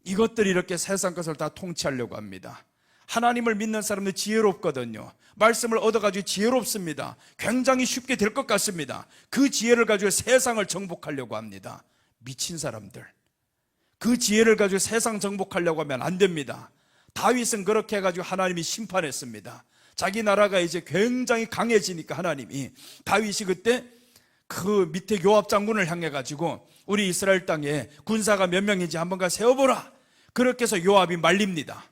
Speaker 1: 이것들이 이렇게 세상 것을 다 통치하려고 합니다. 하나님을 믿는 사람들 지혜롭거든요. 말씀을 얻어가지고 지혜롭습니다. 굉장히 쉽게 될 것 같습니다. 그 지혜를 가지고 세상을 정복하려고 합니다. 미친 사람들. 그 지혜를 가지고 세상 정복하려고 하면 안 됩니다. 다윗은 그렇게 해가지고 하나님이 심판했습니다. 자기 나라가 이제 굉장히 강해지니까 하나님이, 다윗이 그때 그 밑에 요압 장군을 향해 가지고 우리 이스라엘 땅에 군사가 몇 명인지 한번 가 세어보라. 그렇게 해서 요압이 말립니다.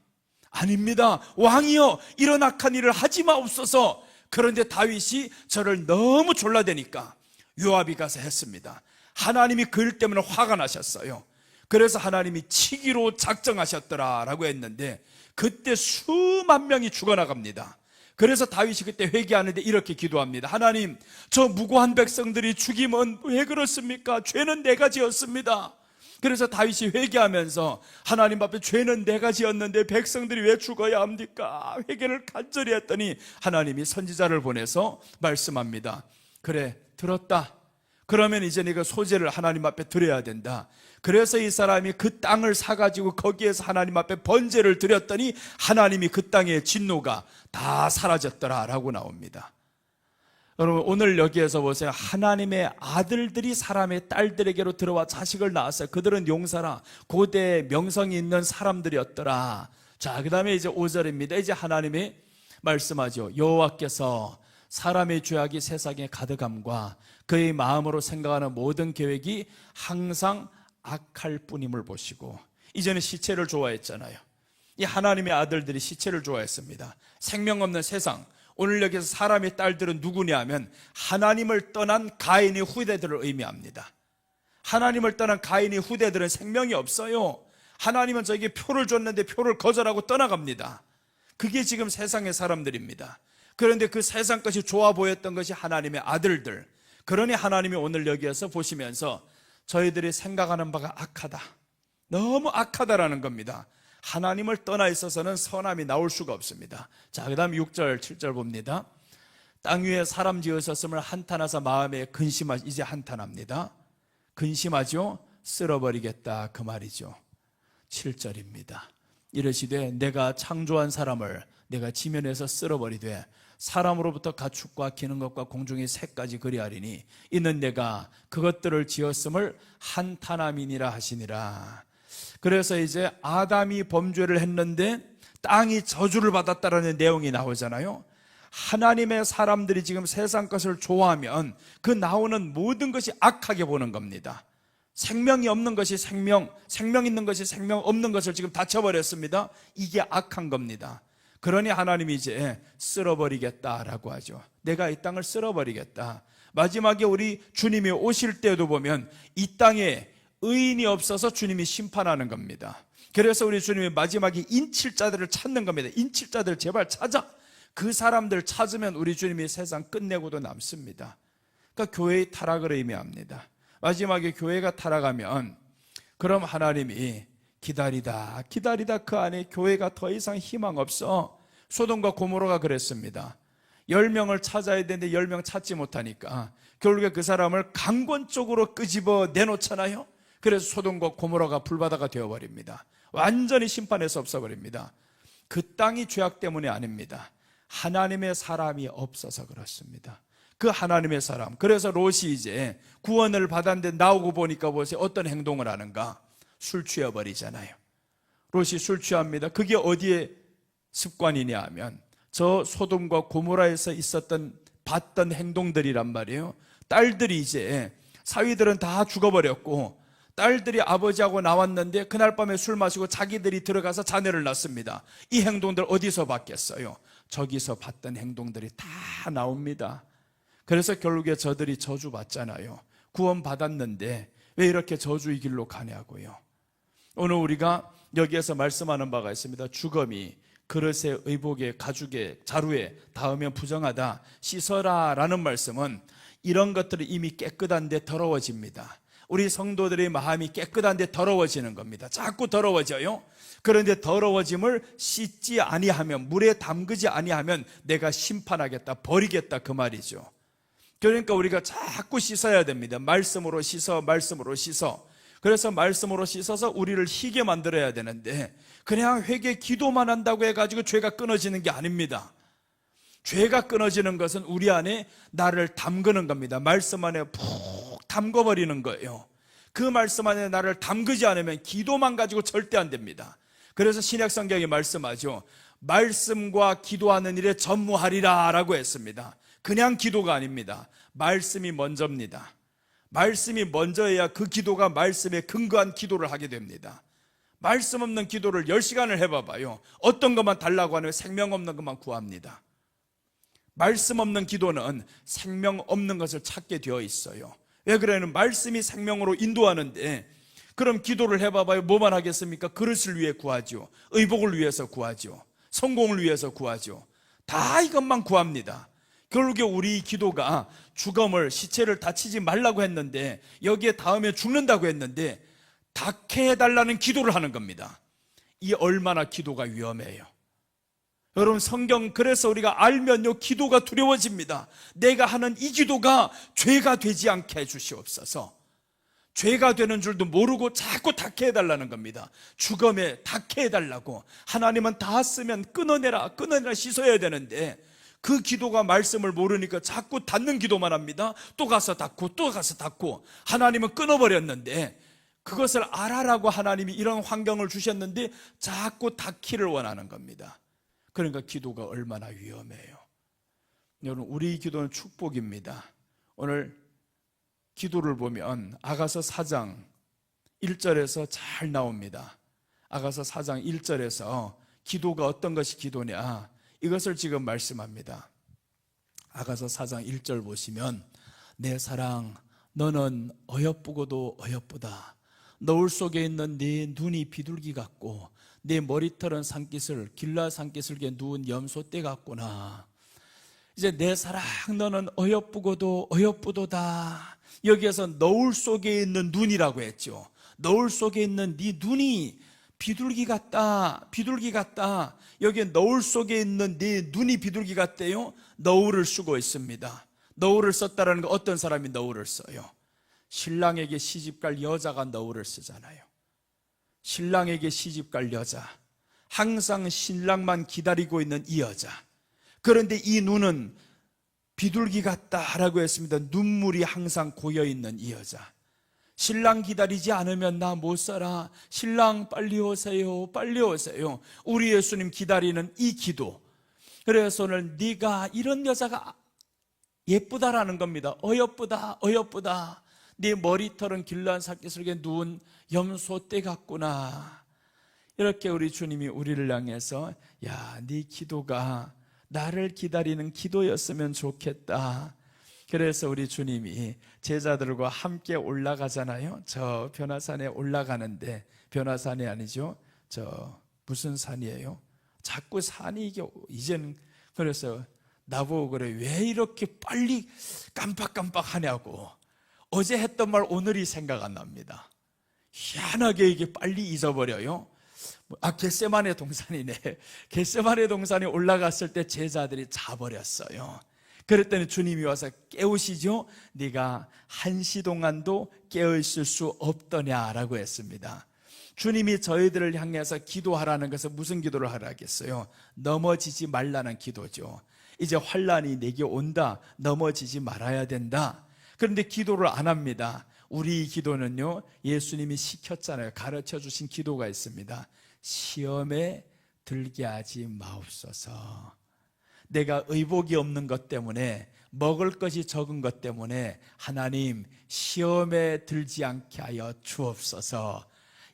Speaker 1: 아닙니다. 왕이여, 이런 악한 일을 하지 마옵소서. 그런데 다윗이 저를 너무 졸라대니까 요압이 가서 했습니다. 하나님이 그 일 때문에 화가 나셨어요. 그래서 하나님이 치기로 작정하셨더라라고 했는데 그때 수만 명이 죽어나갑니다. 그래서 다윗이 그때 회개하는데 이렇게 기도합니다. 하나님, 저 무고한 백성들이 죽임은 왜 그렇습니까? 죄는 내가 지었습니다. 그래서 다윗이 회개하면서 하나님 앞에 죄는 내가 지었는데 백성들이 왜 죽어야 합니까? 회개를 간절히 했더니 하나님이 선지자를 보내서 말씀합니다. 그래, 들었다. 그러면 이제 네가 소재를 하나님 앞에 드려야 된다. 그래서 이 사람이 그 땅을 사가지고 거기에서 하나님 앞에 번제를 드렸더니 하나님이 그 땅의 진노가 다 사라졌더라 라고 나옵니다. 여러분, 오늘 여기에서 보세요. 하나님의 아들들이 사람의 딸들에게로 들어와 자식을 낳았어요. 그들은 용사라, 고대 명성이 있는 사람들이었더라. 자, 그 다음에 이제 5절입니다. 이제 하나님이 말씀하죠. 여호와께서 사람의 죄악이 세상에 가득함과 그의 마음으로 생각하는 모든 계획이 항상 악할 뿐임을 보시고, 이전에 시체를 좋아했잖아요. 이 하나님의 아들들이 시체를 좋아했습니다. 생명 없는 세상. 오늘 여기서 사람의 딸들은 누구냐 하면 하나님을 떠난 가인의 후대들을 의미합니다. 하나님을 떠난 가인의 후대들은 생명이 없어요. 하나님은 저에게 표를 줬는데 표를 거절하고 떠나갑니다. 그게 지금 세상의 사람들입니다. 그런데 그 세상 것이 좋아 보였던 것이 하나님의 아들들. 그러니 하나님이 오늘 여기에서 보시면서 저희들이 생각하는 바가 악하다, 너무 악하다라는 겁니다. 하나님을 떠나 있어서는 선함이 나올 수가 없습니다. 자, 그 다음 6절 7절 봅니다. 땅 위에 사람 지으셨음을 한탄하사 마음에 이제 한탄합니다. 근심하죠. 쓸어버리겠다 그 말이죠. 7절입니다. 이르시되 내가 창조한 사람을 내가 지면에서 쓸어버리되 사람으로부터 가축과 기는 것과 공중의 새까지 그리하리니 이는 내가 그것들을 지었음을 한탄함이니라 하시니라. 그래서 이제 아담이 범죄를 했는데 땅이 저주를 받았다라는 내용이 나오잖아요. 하나님의 사람들이 지금 세상 것을 좋아하면 그 나오는 모든 것이 악하게 보는 겁니다. 생명이 없는 것이 생명, 생명 있는 것이 생명 없는 것을 지금 다쳐버렸습니다. 이게 악한 겁니다. 그러니 하나님이 이제 쓸어버리겠다라고 하죠. 내가 이 땅을 쓸어버리겠다. 마지막에 우리 주님이 오실 때도 보면 이 땅에 의인이 없어서 주님이 심판하는 겁니다. 그래서 우리 주님이 마지막에 인칠자들을 찾는 겁니다. 인칠자들 제발 찾아. 그 사람들 찾으면 우리 주님이 세상 끝내고도 남습니다. 그러니까 교회의 타락을 의미합니다. 마지막에 교회가 타락하면 그럼 하나님이 기다리다 그 안에 교회가 더 이상 희망 없어. 소돔과 고모라가 그랬습니다. 10명을 찾아야 되는데 10명 찾지 못하니까 결국에 그 사람을 강권적으로 끄집어 내놓잖아요. 그래서 소돔과 고모라가 불바다가 되어버립니다. 완전히 심판해서 없어버립니다. 그 땅이 죄악 때문이 아닙니다. 하나님의 사람이 없어서 그렇습니다. 그 하나님의 사람. 그래서 롯이 이제 구원을 받았는데 나오고 보니까 보세요. 어떤 행동을 하는가? 술 취해버리잖아요. 롯이 술 취합니다. 그게 어디에 습관이냐 하면 저 소돔과 고모라에서 봤던 행동들이란 말이에요. 딸들이 이제 사위들은 다 죽어버렸고 딸들이 아버지하고 나왔는데 그날 밤에 술 마시고 자기들이 들어가서 자녀를 낳습니다. 이 행동들 어디서 봤겠어요? 저기서 봤던 행동들이 다 나옵니다. 그래서 결국에 저들이 저주받잖아요. 구원 받았는데 왜 이렇게 저주의 길로 가냐고요. 오늘 우리가 여기에서 말씀하는 바가 있습니다. 주검이 그릇에 의복에 가죽에 자루에 닿으면 부정하다. 씻어라 라는 말씀은 이런 것들이 이미 깨끗한데 더러워집니다. 우리 성도들의 마음이 깨끗한데 더러워지는 겁니다. 자꾸 더러워져요. 그런데 더러워짐을 씻지 아니하면, 물에 담그지 아니하면 내가 심판하겠다, 버리겠다 그 말이죠. 그러니까 우리가 자꾸 씻어야 됩니다. 말씀으로 씻어, 말씀으로 씻어. 그래서 말씀으로 씻어서 우리를 희게 만들어야 되는데 그냥 회개 기도만 한다고 해가지고 죄가 끊어지는 게 아닙니다. 죄가 끊어지는 것은 우리 안에 나를 담그는 겁니다. 말씀 안에 푹 담궈버리는 거예요. 그 말씀 안에 나를 담그지 않으면 기도만 가지고 절대 안 됩니다. 그래서 신약 성경이 말씀하죠. 말씀과 기도하는 일에 전무하리라 라고 했습니다. 그냥 기도가 아닙니다. 말씀이 먼저입니다. 말씀이 먼저여야 그 기도가 말씀에 근거한 기도를 하게 됩니다. 말씀 없는 기도를 10시간을 해봐봐요. 어떤 것만 달라고 하면 생명 없는 것만 구합니다. 말씀 없는 기도는 생명 없는 것을 찾게 되어 있어요. 왜 그래는 말씀이 생명으로 인도하는데 그럼 기도를 해봐봐요. 뭐만 하겠습니까? 그릇을 위해 구하죠. 의복을 위해서 구하죠. 성공을 위해서 구하죠. 다 이것만 구합니다. 결국에 우리 기도가 죽음을, 시체를 다치지 말라고 했는데 여기에 닿으면 죽는다고 했는데 닿게 해달라는 기도를 하는 겁니다. 이 얼마나 기도가 위험해요. 여러분, 성경 그래서 우리가 알면요 기도가 두려워집니다. 내가 하는 이 기도가 죄가 되지 않게 해주시옵소서. 죄가 되는 줄도 모르고 자꾸 닿게 해달라는 겁니다. 죽음에 닿게 해달라고. 하나님은 닿았으면 끊어내라 씻어야 되는데 그 기도가 말씀을 모르니까 자꾸 닿는 기도만 합니다. 또 가서 닿고 또 가서 닿고. 하나님은 끊어버렸는데 그것을 알아라고 하나님이 이런 환경을 주셨는데 자꾸 닿기를 원하는 겁니다. 그러니까 기도가 얼마나 위험해요. 여러분, 우리 기도는 축복입니다. 오늘 기도를 보면 아가서 4장 1절에서 잘 나옵니다. 아가서 4장 1절에서 기도가 어떤 것이 기도냐, 이것을 지금 말씀합니다. 아가서 4장 1절 보시면, 내 사랑 너는 어여쁘고도 어여쁘다. 너울 속에 있는 네 눈이 비둘기 같고 네 머리털은 산기슬 길라 산기슬에 누운 염소떼 같구나. 이제 내 사랑 너는 어여쁘고도 어여쁘도다. 여기에서 너울 속에 있는 눈이라고 했죠. 너울 속에 있는 네 눈이 비둘기 같다. 비둘기 같다. 여기에 너울 속에 있는 네 눈이 비둘기 같대요. 너울을 쓰고 있습니다. 너울을 썼다라는 거, 어떤 사람이 너울을 써요? 신랑에게 시집갈 여자가 너울을 쓰잖아요. 신랑에게 시집갈 여자, 항상 신랑만 기다리고 있는 이 여자. 그런데 이 눈은 비둘기 같다라고 했습니다. 눈물이 항상 고여있는 이 여자. 신랑 기다리지 않으면 나 못 살아. 신랑 빨리 오세요, 빨리 오세요. 우리 예수님 기다리는 이 기도. 그래서 오늘 네가 이런 여자가 예쁘다라는 겁니다. 어여쁘다, 어여쁘다. 네 머리털은 길란 사깃슬에 누운 염소떼 같구나. 이렇게 우리 주님이 우리를 향해서, 야, 네 기도가 나를 기다리는 기도였으면 좋겠다. 그래서 우리 주님이 제자들과 함께 올라가잖아요. 저 변화산에 올라가는데, 변화산이 아니죠, 저 무슨 산이에요? 자꾸 산이 이제는, 그래서 나보고 그래, 왜 이렇게 빨리 깜빡깜빡 하냐고. 어제 했던 말 오늘이 생각 안 납니다. 희한하게 이게 빨리 잊어버려요. 겟세마네 동산이네. 겟세마네 동산에 올라갔을 때 제자들이 자버렸어요. 그랬더니 주님이 와서 깨우시죠. 네가 1시 동안도 깨어있을 수 없더냐라고 했습니다. 주님이 저희들을 향해서 기도하라는 것은 무슨 기도를 하라겠어요? 넘어지지 말라는 기도죠. 이제 환난이 내게 온다. 넘어지지 말아야 된다. 그런데 기도를 안 합니다. 우리 기도는요, 예수님이 시켰잖아요. 가르쳐 주신 기도가 있습니다. 시험에 들게 하지 마옵소서. 내가 의복이 없는 것 때문에, 먹을 것이 적은 것 때문에 하나님 시험에 들지 않게 하여 주옵소서.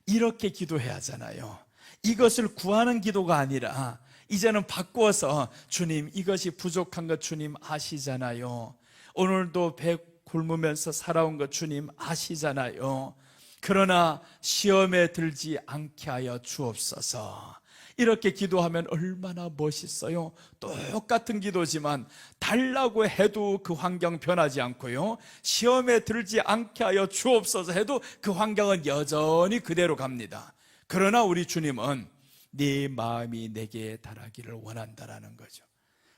Speaker 1: 이렇게 기도해야 하잖아요. 이것을 구하는 기도가 아니라 이제는 바꾸어서, 주님 이것이 부족한 것 주님 아시잖아요. 오늘도 배 굶으면서 살아온 것 주님 아시잖아요. 그러나 시험에 들지 않게 하여 주옵소서. 이렇게 기도하면 얼마나 멋있어요. 똑같은 기도지만 달라고 해도 그 환경 변하지 않고요, 시험에 들지 않게 하여 주옵소서 해도 그 환경은 여전히 그대로 갑니다. 그러나 우리 주님은 네 마음이 내게 달하기를 원한다라는 거죠.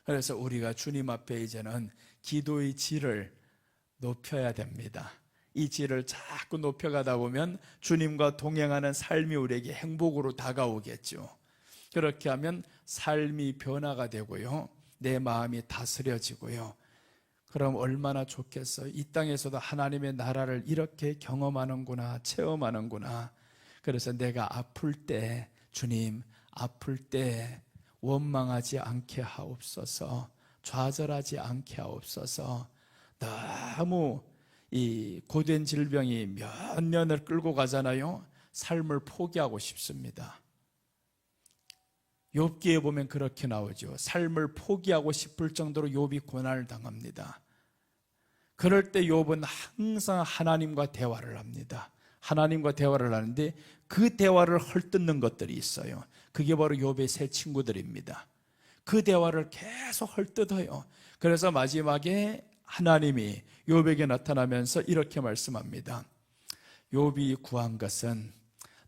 Speaker 1: 그래서 우리가 주님 앞에 이제는 기도의 질을 높여야 됩니다. 이 질을 자꾸 높여가다 보면 주님과 동행하는 삶이 우리에게 행복으로 다가오겠죠. 그렇게 하면 삶이 변화가 되고요, 내 마음이 다스려지고요. 그럼 얼마나 좋겠어요. 이 땅에서도 하나님의 나라를 이렇게 경험하는구나, 체험하는구나. 그래서 내가 아플 때, 주님 아플 때 원망하지 않게 하옵소서, 좌절하지 않게 하옵소서. 너무 이 고된 질병이 몇 년을 끌고 가잖아요. 삶을 포기하고 싶습니다. 욥기에 보면 그렇게 나오죠. 삶을 포기하고 싶을 정도로 욥이 고난을 당합니다. 그럴 때 욥은 항상 하나님과 대화를 합니다. 하나님과 대화를 하는데 그 대화를 헐뜯는 것들이 있어요. 그게 바로 욥의 세 친구들입니다. 그 대화를 계속 헐뜯어요. 그래서 마지막에 하나님이 욥에게 나타나면서 이렇게 말씀합니다. 욥이 구한 것은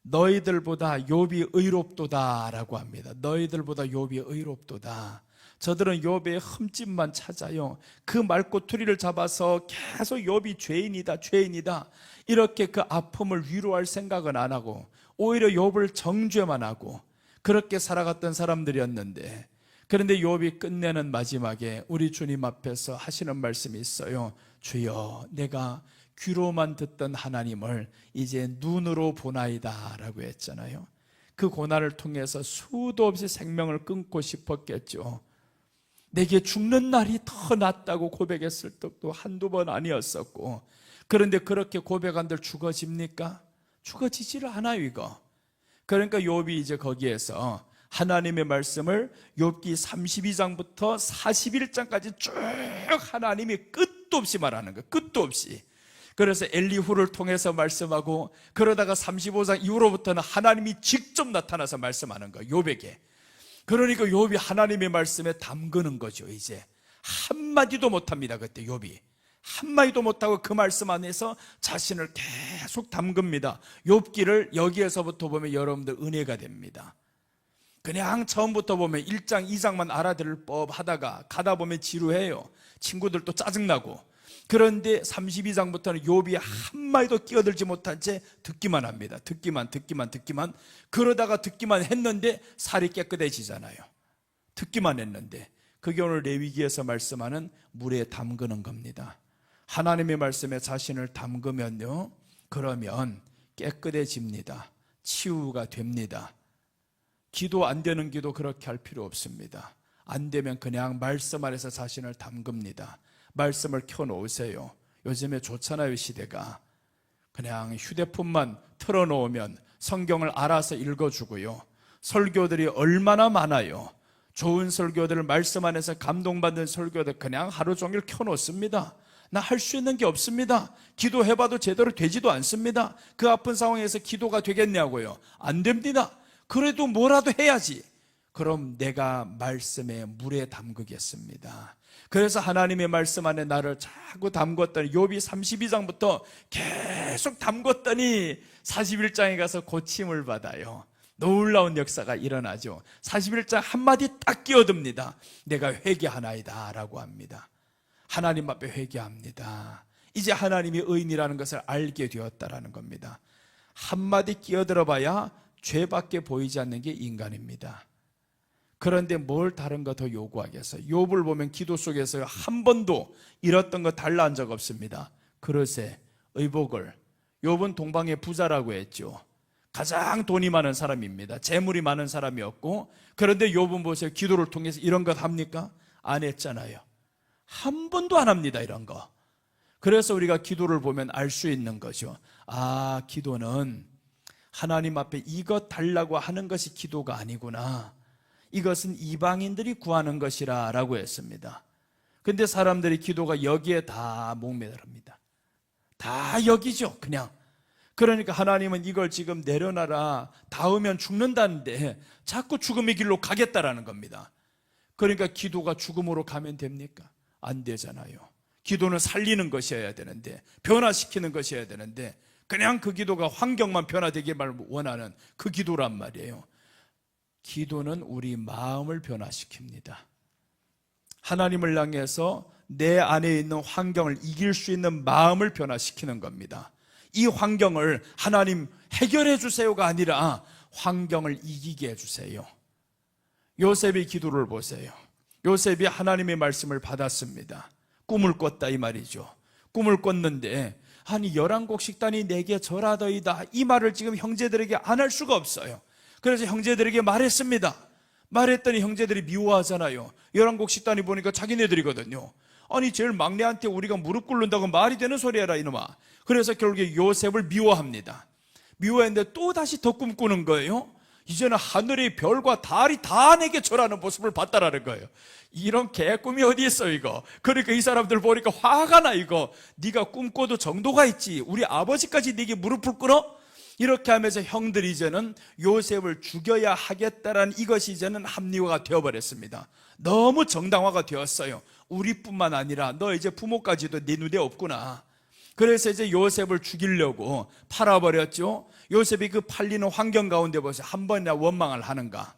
Speaker 1: 너희들보다 욥이 의롭도다라고 합니다. 너희들보다 욥이 의롭도다. 저들은 욥의 흠집만 찾아요. 그 말꼬투리를 잡아서 계속 욥이 죄인이다 죄인이다 이렇게 그 아픔을 위로할 생각은 안 하고 오히려 욥을 정죄만 하고 그렇게 살아갔던 사람들이었는데, 그런데 욥이 끝내는 마지막에 우리 주님 앞에서 하시는 말씀이 있어요. 주여, 내가 귀로만 듣던 하나님을 이제 눈으로 보나이다 라고 했잖아요. 그 고난을 통해서 수도 없이 생명을 끊고 싶었겠죠. 내게 죽는 날이 더 낫다고 고백했을 때도 한두 번 아니었었고, 그런데 그렇게 고백한들 죽어집니까? 죽어지지를 않아요 이거. 그러니까 욥이 이제 거기에서 하나님의 말씀을 욥기 32장부터 41장까지 쭉 하나님이 끝도 없이 말하는 거예요. 끝도 없이. 그래서 엘리후를 통해서 말씀하고, 그러다가 35장 이후로부터는 하나님이 직접 나타나서 말씀하는 거예요 욥에게. 그러니까 욥이 하나님의 말씀에 담그는 거죠. 이제 한마디도 못합니다. 그때 욥이 한마디도 못하고 그 말씀 안에서 자신을 계속 담급니다. 욥기를 여기에서부터 보면 여러분들 은혜가 됩니다. 그냥 처음부터 보면 1장 2장만 알아들을 법 하다가 가다 보면 지루해요. 친구들도 짜증나고. 그런데 32장부터는 욥이 한마디도 끼어들지 못한 채 듣기만 합니다. 듣기만. 그러다가 듣기만 했는데 살이 깨끗해지잖아요. 듣기만 했는데. 그게 오늘 레위기에서 말씀하는 물에 담그는 겁니다. 하나님의 말씀에 자신을 담그면요, 그러면 깨끗해집니다. 치유가 됩니다. 기도 안 되는 기도 그렇게 할 필요 없습니다. 안 되면 그냥 말씀 안에서 자신을 담급니다. 말씀을 켜놓으세요. 요즘에 좋잖아요 시대가. 그냥 휴대폰만 틀어놓으면 성경을 알아서 읽어주고요. 설교들이 얼마나 많아요. 좋은 설교들을 말씀 안에서 감동받는 설교들 그냥 하루 종일 켜놓습니다. 나 할 수 있는 게 없습니다. 기도해봐도 제대로 되지도 않습니다. 그 아픈 상황에서 기도가 되겠냐고요. 안 됩니다. 그래도 뭐라도 해야지. 그럼 내가 말씀에 물에 담그겠습니다. 그래서 하나님의 말씀 안에 나를 자꾸 담궜더니 욥이 32장부터 계속 담궜더니 41장에 가서 고침을 받아요. 놀라운 역사가 일어나죠. 41장 한마디 딱 끼어듭니다. 내가 회개하나이다 라고 합니다. 하나님 앞에 회개합니다. 이제 하나님이 의인이라는 것을 알게 되었다라는 겁니다. 한마디 끼어들어 봐야 죄밖에 보이지 않는 게 인간입니다. 그런데 뭘 다른 거 더 요구하겠어요? 욥을 보면 기도 속에서 한 번도 잃었던 거 달라한 적 없습니다. 그릇에 의복을. 욥은 동방의 부자라고 했죠. 가장 돈이 많은 사람입니다. 재물이 많은 사람이었고, 그런데 욥은 보세요. 기도를 통해서 이런 것 합니까? 안 했잖아요. 한 번도 안 합니다 이런 거. 그래서 우리가 기도를 보면 알 수 있는 거죠. 아, 기도는 하나님 앞에 이것 달라고 하는 것이 기도가 아니구나. 이것은 이방인들이 구하는 것이라 라고 했습니다. 근데 사람들이 기도가 여기에 다 목매달립니다. 다 여기죠 그냥. 그러니까 하나님은 이걸 지금 내려놔라, 닿으면 죽는다는데 자꾸 죽음의 길로 가겠다라는 겁니다. 그러니까 기도가 죽음으로 가면 됩니까? 안 되잖아요. 기도는 살리는 것이어야 되는데, 변화시키는 것이어야 되는데, 그냥 그 기도가 환경만 변화되기를 원하는 그 기도란 말이에요. 기도는 우리 마음을 변화시킵니다. 하나님을 향해서 내 안에 있는 환경을 이길 수 있는 마음을 변화시키는 겁니다. 이 환경을 하나님 해결해 주세요가 아니라 환경을 이기게 해주세요. 요셉의 기도를 보세요. 요셉이 하나님의 말씀을 받았습니다. 꿈을 꿨다 이 말이죠. 꿈을 꿨는데 아니 11곡 식단이 내게 절하더이다, 이 말을 지금 형제들에게 안 할 수가 없어요. 그래서 형제들에게 말했습니다. 말했더니 형제들이 미워하잖아요. 11곡 식단이 보니까 자기네들이거든요. 아니 제일 막내한테 우리가 무릎 꿇는다고 말이 되는 소리 해라 이놈아. 그래서 결국에 요셉을 미워합니다. 미워했는데 또 다시 더 꿈꾸는 거예요. 이제는 하늘의 별과 달이 다 내게 절하는 모습을 봤다라는 거예요. 이런 개꿈이 어디 있어 이거. 그러니까 이 사람들 보니까 화가 나. 이거 네가 꿈꿔도 정도가 있지, 우리 아버지까지 네게 무릎을 꿇어? 이렇게 하면서 형들이 이제는 요셉을 죽여야 하겠다라는 이것이 이제는 합리화가 되어버렸습니다. 너무 정당화가 되었어요. 우리뿐만 아니라 너 이제 부모까지도 네 눈에 없구나. 그래서 이제 요셉을 죽이려고 팔아버렸죠. 요셉이 그 팔리는 환경 가운데 보세요. 한 번이나 원망을 하는가.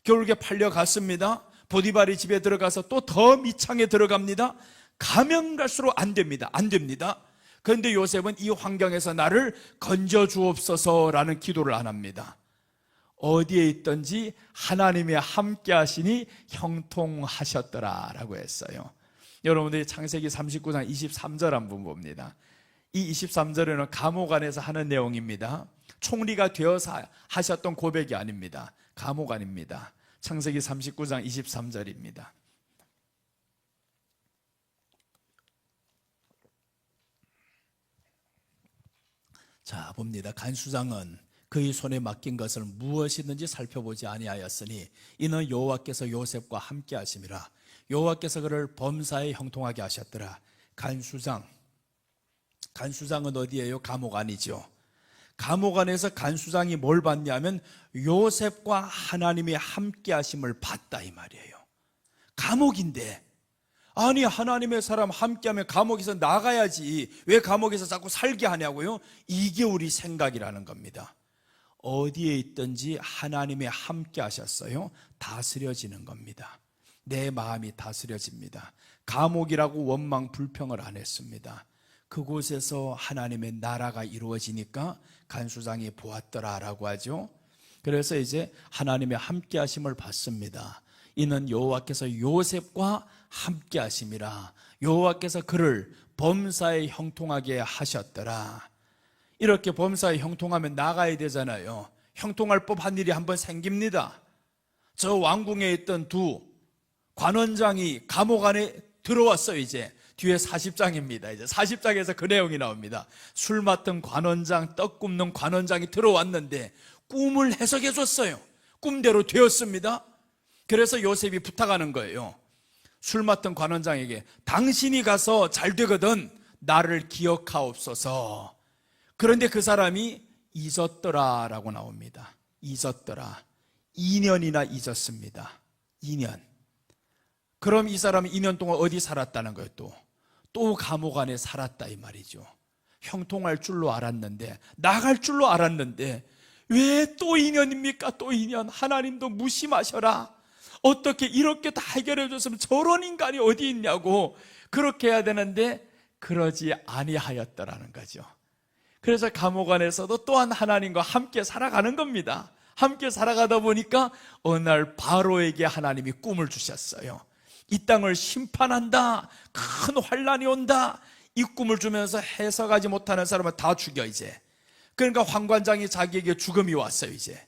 Speaker 1: 결국에 팔려갔습니다. 보디발이 집에 들어가서 또 더 미창에 들어갑니다. 가면 갈수록 안 됩니다. 안 됩니다. 그런데 요셉은 이 환경에서 나를 건져 주옵소서라는 기도를 안 합니다. 어디에 있든지 하나님이 함께 하시니 형통하셨더라라고 했어요. 여러분들이 창세기 39장 23절 한번 봅니다. 이 23절에는 감옥 안에서 하는 내용입니다. 총리가 되어서 하셨던 고백이 아닙니다. 감옥 안입니다. 창세기 39장 23절입니다. 자, 봅니다. 간수장은 그의 손에 맡긴 것을 무엇이든지 살펴보지 아니하였으니 이는 여호와께서 요셉과 함께 하심이라. 여호와께서 그를 범사에 형통하게 하셨더라. 간수장은 어디예요? 감옥 안이죠. 감옥 안에서 간수장이 뭘 봤냐면 요셉과 하나님이 함께 하심을 봤다 이 말이에요. 감옥인데, 아니 하나님의 사람 함께하면 감옥에서 나가야지 왜 감옥에서 자꾸 살게 하냐고요? 이게 우리 생각이라는 겁니다. 어디에 있든지 하나님이 함께 하셨어요. 다스려지는 겁니다. 내 마음이 다스려집니다. 감옥이라고 원망 불평을 안 했습니다. 그곳에서 하나님의 나라가 이루어지니까 간수장이 보았더라라고 하죠. 그래서 이제 하나님의 함께 하심을 받습니다. 이는 여호와께서 요셉과 함께 하심이라. 여호와께서 그를 범사에 형통하게 하셨더라. 이렇게 범사에 형통하면 나가야 되잖아요. 형통할 법한 일이 한번 생깁니다. 저 왕궁에 있던 두 관원장이 감옥 안에 들어왔어요. 이제 뒤에 40장입니다. 이제 40장에서 그 내용이 나옵니다. 술 맡은 관원장, 떡 굽는 관원장이 들어왔는데 꿈을 해석해 줬어요. 꿈대로 되었습니다. 그래서 요셉이 부탁하는 거예요. 술 맡은 관원장에게 당신이 가서 잘 되거든 나를 기억하옵소서. 그런데 그 사람이 잊었더라라고 나옵니다. 잊었더라. 2년이나 잊었습니다. 2년. 그럼 이 사람이 2년 동안 어디 살았다는 거예요? 또 감옥 안에 살았다 이 말이죠. 형통할 줄로 알았는데, 나갈 줄로 알았는데 왜 또 2년입니까? 또 2년. 하나님도 무심하셔라. 어떻게 이렇게 다 해결해 줬으면 저런 인간이 어디 있냐고. 그렇게 해야 되는데 그러지 아니하였더라는 거죠. 그래서 감옥 안에서도 또한 하나님과 함께 살아가는 겁니다. 함께 살아가다 보니까 어느 날 바로에게 하나님이 꿈을 주셨어요. 이 땅을 심판한다. 큰 환란이 온다. 이 꿈을 주면서 해석하지 못하는 사람은 다 죽여 이제. 그러니까 황관장이 자기에게 죽음이 왔어요 이제.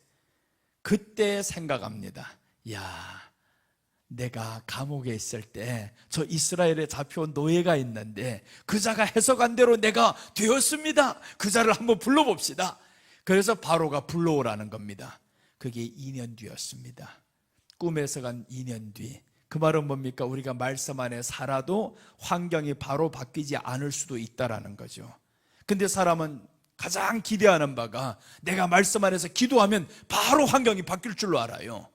Speaker 1: 그때 생각합니다. 야, 내가 감옥에 있을 때 저 이스라엘에 잡혀온 노예가 있는데 그 자가 해석한 대로 내가 되었습니다. 그 자를 한번 불러봅시다. 그래서 바로가 불러오라는 겁니다. 그게 2년 뒤였습니다. 꿈에서 간 2년 뒤. 그 말은 뭡니까? 우리가 말씀 안에 살아도 환경이 바로 바뀌지 않을 수도 있다라는 거죠. 근데 사람은 가장 기대하는 바가 내가 말씀 안에서 기도하면 바로 환경이 바뀔 줄로 알아요.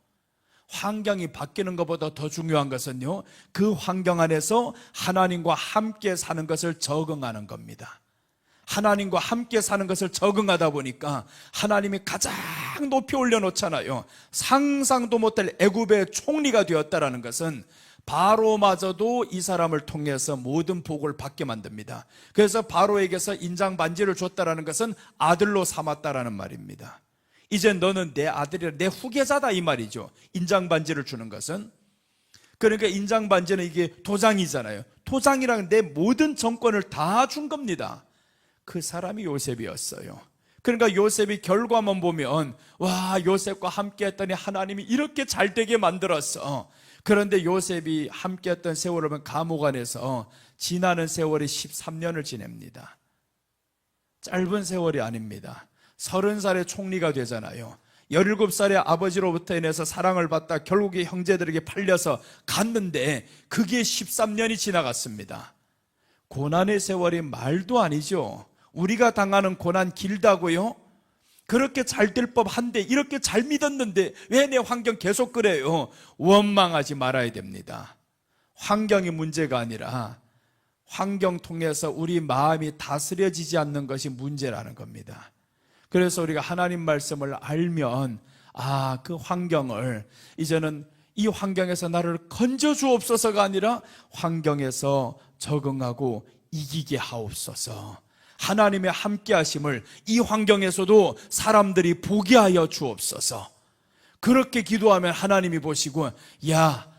Speaker 1: 환경이 바뀌는 것보다 더 중요한 것은요, 그 환경 안에서 하나님과 함께 사는 것을 적응하는 겁니다. 하나님과 함께 사는 것을 적응하다 보니까 하나님이 가장 높이 올려놓잖아요. 상상도 못할 애굽의 총리가 되었다는 것은 바로마저도 이 사람을 통해서 모든 복을 받게 만듭니다. 그래서 바로에게서 인장 반지를 줬다는 것은 아들로 삼았다라는 말입니다. 이제 너는 내 아들이라, 내 후계자다 이 말이죠. 인장 반지를 주는 것은. 그러니까 인장 반지는 이게 도장이잖아요. 도장이랑 내 모든 정권을 다 준 겁니다. 그 사람이 요셉이었어요. 그러니까 요셉이 결과만 보면 와, 요셉과 함께 했더니 하나님이 이렇게 잘 되게 만들었어. 그런데 요셉이 함께 했던 세월을 보면 감옥 안에서 지나는 세월이 13년을 지냅니다. 짧은 세월이 아닙니다. 30살에 총리가 되잖아요. 17살에 아버지로부터 인해서 사랑을 받다 결국에 형제들에게 팔려서 갔는데 그게 13년이 지나갔습니다. 고난의 세월이 말도 아니죠. 우리가 당하는 고난 길다고요? 그렇게 잘 될 법한데 이렇게 잘 믿었는데 왜 내 환경 계속 그래요? 원망하지 말아야 됩니다. 환경이 문제가 아니라 환경 통해서 우리 마음이 다스려지지 않는 것이 문제라는 겁니다. 그래서 우리가 하나님 말씀을 알면 그 환경을 이제는 이 환경에서 나를 건져 주옵소서가 아니라 환경에서 적응하고 이기게 하옵소서. 하나님의 함께 하심을 이 환경에서도 사람들이 보게 하여 주옵소서. 그렇게 기도하면 하나님이 보시고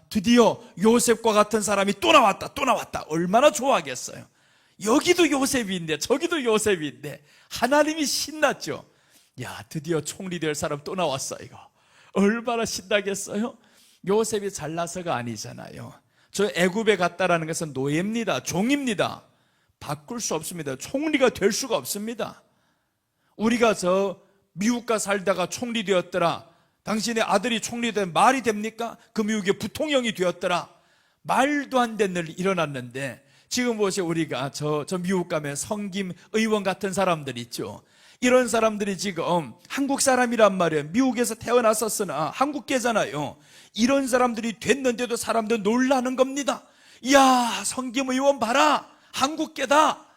Speaker 1: 드디어 요셉과 같은 사람이 또 나왔다 얼마나 좋아하겠어요. 여기도 요셉인데 저기도 요셉인데 하나님이 신났죠. 드디어 총리 될 사람 또 나왔어. 이거 얼마나 신나겠어요. 요셉이 잘나서가 아니잖아요. 저 애굽에 갔다라는 것은 노예입니다. 종입니다. 바꿀 수 없습니다. 총리가 될 수가 없습니다. 우리가 저 미국가 살다가 총리 되었더라, 당신의 아들이 총리 된 말이 됩니까? 그 미국의 부통령이 되었더라, 말도 안 되는 일이 일어났는데, 지금 보세요. 우리가 저 미국 가면 성김 의원 같은 사람들 있죠. 이런 사람들이 지금 한국 사람이란 말이에요. 미국에서 태어났었으나 한국계잖아요. 이런 사람들이 됐는데도 사람들 놀라는 겁니다. 성김 의원 봐라, 한국계다.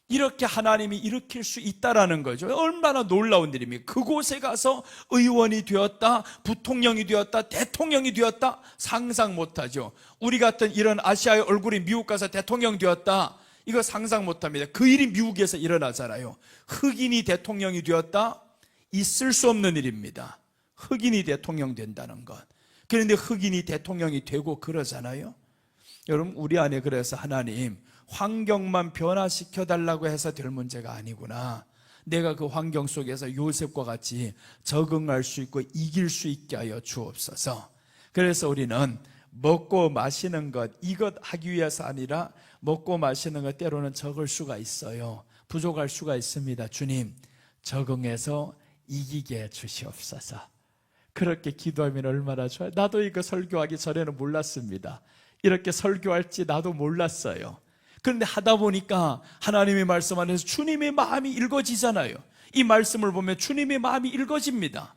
Speaker 1: 이렇게 하나님이 일으킬 수 있다라는 거죠. 얼마나 놀라운 일입니까? 그곳에 가서 의원이 되었다, 부통령이 되었다, 대통령이 되었다, 상상 못하죠. 우리 같은 이런 아시아의 얼굴이 미국 가서 대통령 되었다, 이거 상상 못합니다. 그 일이 미국에서 일어나잖아요. 흑인이 대통령이 되었다, 있을 수 없는 일입니다. 흑인이 대통령 된다는 것. 그런데 흑인이 대통령이 되고 그러잖아요. 여러분, 우리 안에 그래서 하나님 환경만 변화시켜 달라고 해서 될 문제가 아니구나. 내가 그 환경 속에서 요셉과 같이 적응할 수 있고 이길 수 있게 하여 주옵소서. 그래서 우리는 먹고 마시는 것, 이것 하기 위해서 아니라 먹고 마시는 것 때로는 적을 수가 있어요. 부족할 수가 있습니다. 주님, 적응해서 이기게 해 주시옵소서. 그렇게 기도하면 얼마나 좋아요. 나도 이거 설교하기 전에는 몰랐습니다. 이렇게 설교할지 나도 몰랐어요. 그런데 하다 보니까 하나님의 말씀 안에서 주님의 마음이 읽어지잖아요. 이 말씀을 보면 주님의 마음이 읽어집니다.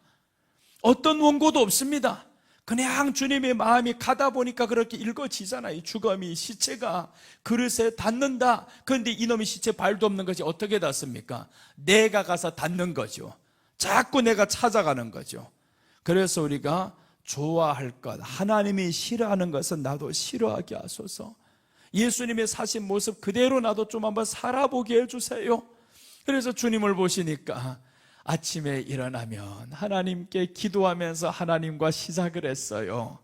Speaker 1: 어떤 원고도 없습니다. 그냥 주님의 마음이 가다 보니까 그렇게 읽어지잖아요. 주검이 시체가 그릇에 닿는다. 그런데 이놈의 시체 발도 없는 것이 어떻게 닿습니까? 내가 가서 닿는 거죠. 자꾸 내가 찾아가는 거죠. 그래서 우리가 좋아할 것, 하나님이 싫어하는 것은 나도 싫어하게 하소서. 예수님의 사신 모습 그대로 나도 좀 한번 살아보게 해주세요. 그래서 주님을 보시니까 아침에 일어나면 하나님께 기도하면서 하나님과 시작을 했어요.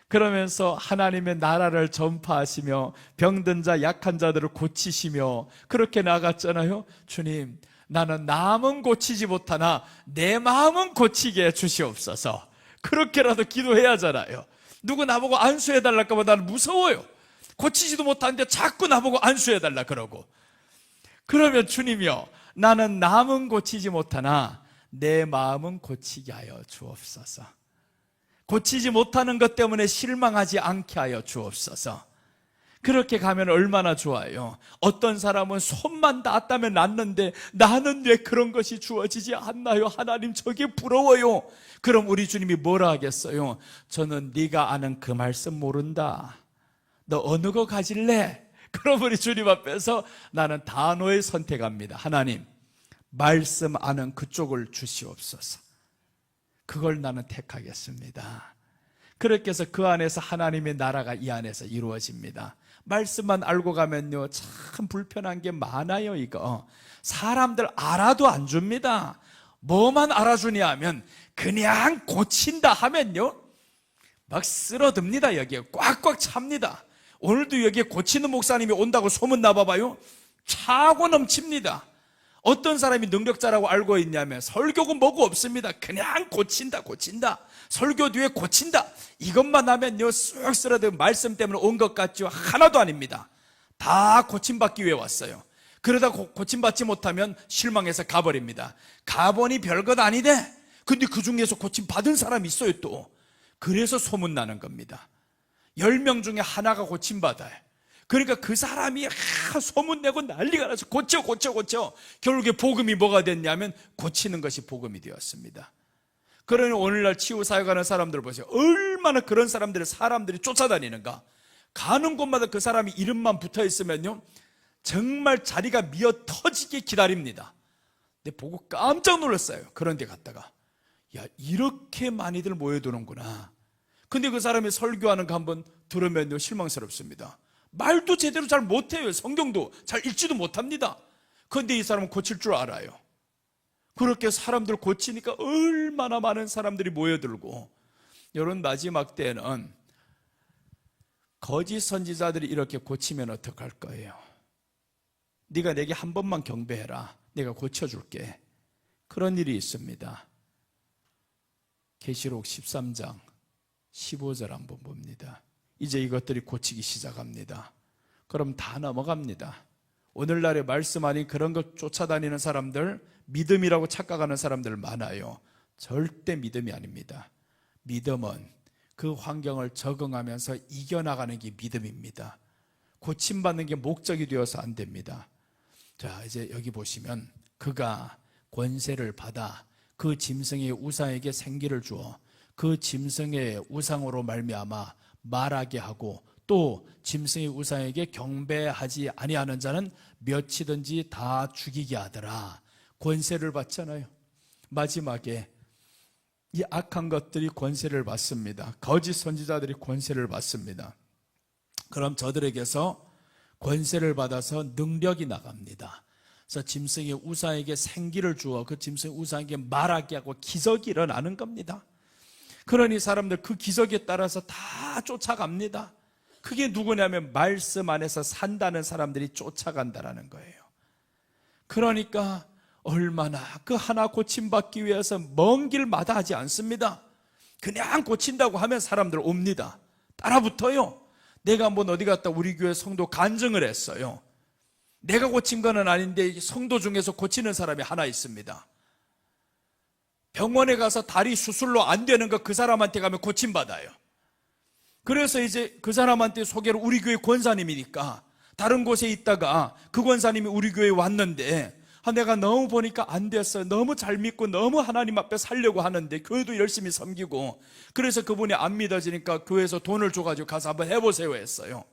Speaker 1: 그러면서 하나님의 나라를 전파하시며 병든 자, 약한 자들을 고치시며 그렇게 나갔잖아요. 주님, 나는 남은 고치지 못하나 내 마음은 고치게 해주시옵소서. 그렇게라도 기도해야 하잖아요. 누구 나보고 안수해달랄까 봐 나는 무서워요. 고치지도 못하는데 자꾸 나보고 안수해달라 그러고. 그러면 주님이요, 나는 남은 고치지 못하나 내 마음은 고치게 하여 주옵소서. 고치지 못하는 것 때문에 실망하지 않게 하여 주옵소서. 그렇게 가면 얼마나 좋아요. 어떤 사람은 손만 닿았다면 낫는데 나는 왜 그런 것이 주어지지 않나요? 하나님, 저게 부러워요. 그럼 우리 주님이 뭐라 하겠어요? 저는 네가 아는 그 말씀 모른다. 너 어느 거 가질래? 그럼 우리 주님 앞에서 나는 단호히 선택합니다. 하나님, 말씀 아는 그쪽을 주시옵소서. 그걸 나는 택하겠습니다. 그렇게 해서 그 안에서 하나님의 나라가 이 안에서 이루어집니다. 말씀만 알고 가면요, 참 불편한 게 많아요. 이거 사람들 알아도 안 줍니다. 뭐만 알아주냐 하면 그냥 고친다 하면요 막 쓸어듭니다. 여기에 꽉꽉 찹니다. 오늘도 여기에 고치는 목사님이 온다고 소문 나봐봐요, 차고 넘칩니다. 어떤 사람이 능력자라고 알고 있냐면 설교고 뭐고 없습니다. 그냥 고친다. 설교 뒤에 고친다. 이것만 하면요 쑥 쓸어든 말씀 때문에 온 것 같죠? 하나도 아닙니다. 다 고침받기 위해 왔어요. 그러다 고침받지 못하면 실망해서 가버립니다. 가보니 별것 아니대. 근데 그 중에서 고침받은 사람이 있어요 또. 그래서 소문나는 겁니다. 10명 중에 하나가 고침받아요. 그러니까 그 사람이 소문내고 난리가 나서 고쳐. 결국에 복음이 뭐가 됐냐면 고치는 것이 복음이 되었습니다. 그러니 오늘날 치유사역하는 사람들 보세요. 얼마나 그런 사람들이 쫓아다니는가. 가는 곳마다 그 사람이 이름만 붙어 있으면요, 정말 자리가 미어 터지게 기다립니다. 근데 보고 깜짝 놀랐어요. 그런 데 갔다가, 야, 이렇게 많이들 모여드는구나. 근데 그 사람이 설교하는 거 한번 들으면요, 실망스럽습니다. 말도 제대로 잘 못해요. 성경도 잘 읽지도 못합니다. 그런데 이 사람은 고칠 줄 알아요. 그렇게 사람들 고치니까 얼마나 많은 사람들이 모여들고, 이런 마지막 때는 거짓 선지자들이 이렇게 고치면 어떡할 거예요? 네가 내게 한 번만 경배해라, 내가 고쳐줄게. 그런 일이 있습니다. 계시록 13장 15절 한번 봅니다. 이제 이것들이 고치기 시작합니다. 그럼 다 넘어갑니다. 오늘날의 말씀 아닌 그런 것 쫓아다니는 사람들, 믿음이라고 착각하는 사람들 많아요. 절대 믿음이 아닙니다. 믿음은 그 환경을 적응하면서 이겨나가는 게 믿음입니다. 고침받는 게 목적이 되어서 안 됩니다. 자, 이제 여기 보시면 그가 권세를 받아 그 짐승의 우상에게 생기를 주어 그 짐승의 우상으로 말미암아 말하게 하고 또 짐승의 우상에게 경배하지 아니하는 자는 몇이든지 다 죽이게 하더라. 권세를 받잖아요. 마지막에 이 악한 것들이 권세를 받습니다. 거짓 선지자들이 권세를 받습니다. 그럼 저들에게서 권세를 받아서 능력이 나갑니다. 그래서 짐승의 우상에게 생기를 주어 그 짐승의 우상에게 말하게 하고 기적이 일어나는 겁니다. 그러니 사람들 그 기적에 따라서 다 쫓아갑니다. 그게 누구냐면 말씀 안에서 산다는 사람들이 쫓아간다라는 거예요. 그러니까 얼마나 그 하나 고침받기 위해서 먼 길마다 하지 않습니다. 그냥 고친다고 하면 사람들 옵니다. 따라붙어요. 내가 한번 어디 갔다 우리 교회 성도 간증을 했어요. 내가 고친 거는 아닌데 성도 중에서 고치는 사람이 하나 있습니다. 병원에 가서 다리 수술로 안 되는 거 그 사람한테 가면 고침받아요. 그래서 이제 그 사람한테 소개를, 우리 교회 권사님이니까 다른 곳에 있다가 그 권사님이 우리 교회에 왔는데 내가 너무 보니까 안 됐어요. 너무 잘 믿고 너무 하나님 앞에 살려고 하는데 교회도 열심히 섬기고, 그래서 그분이 안 믿어지니까 교회에서 돈을 줘가지고 가서 한번 해보세요 했어요.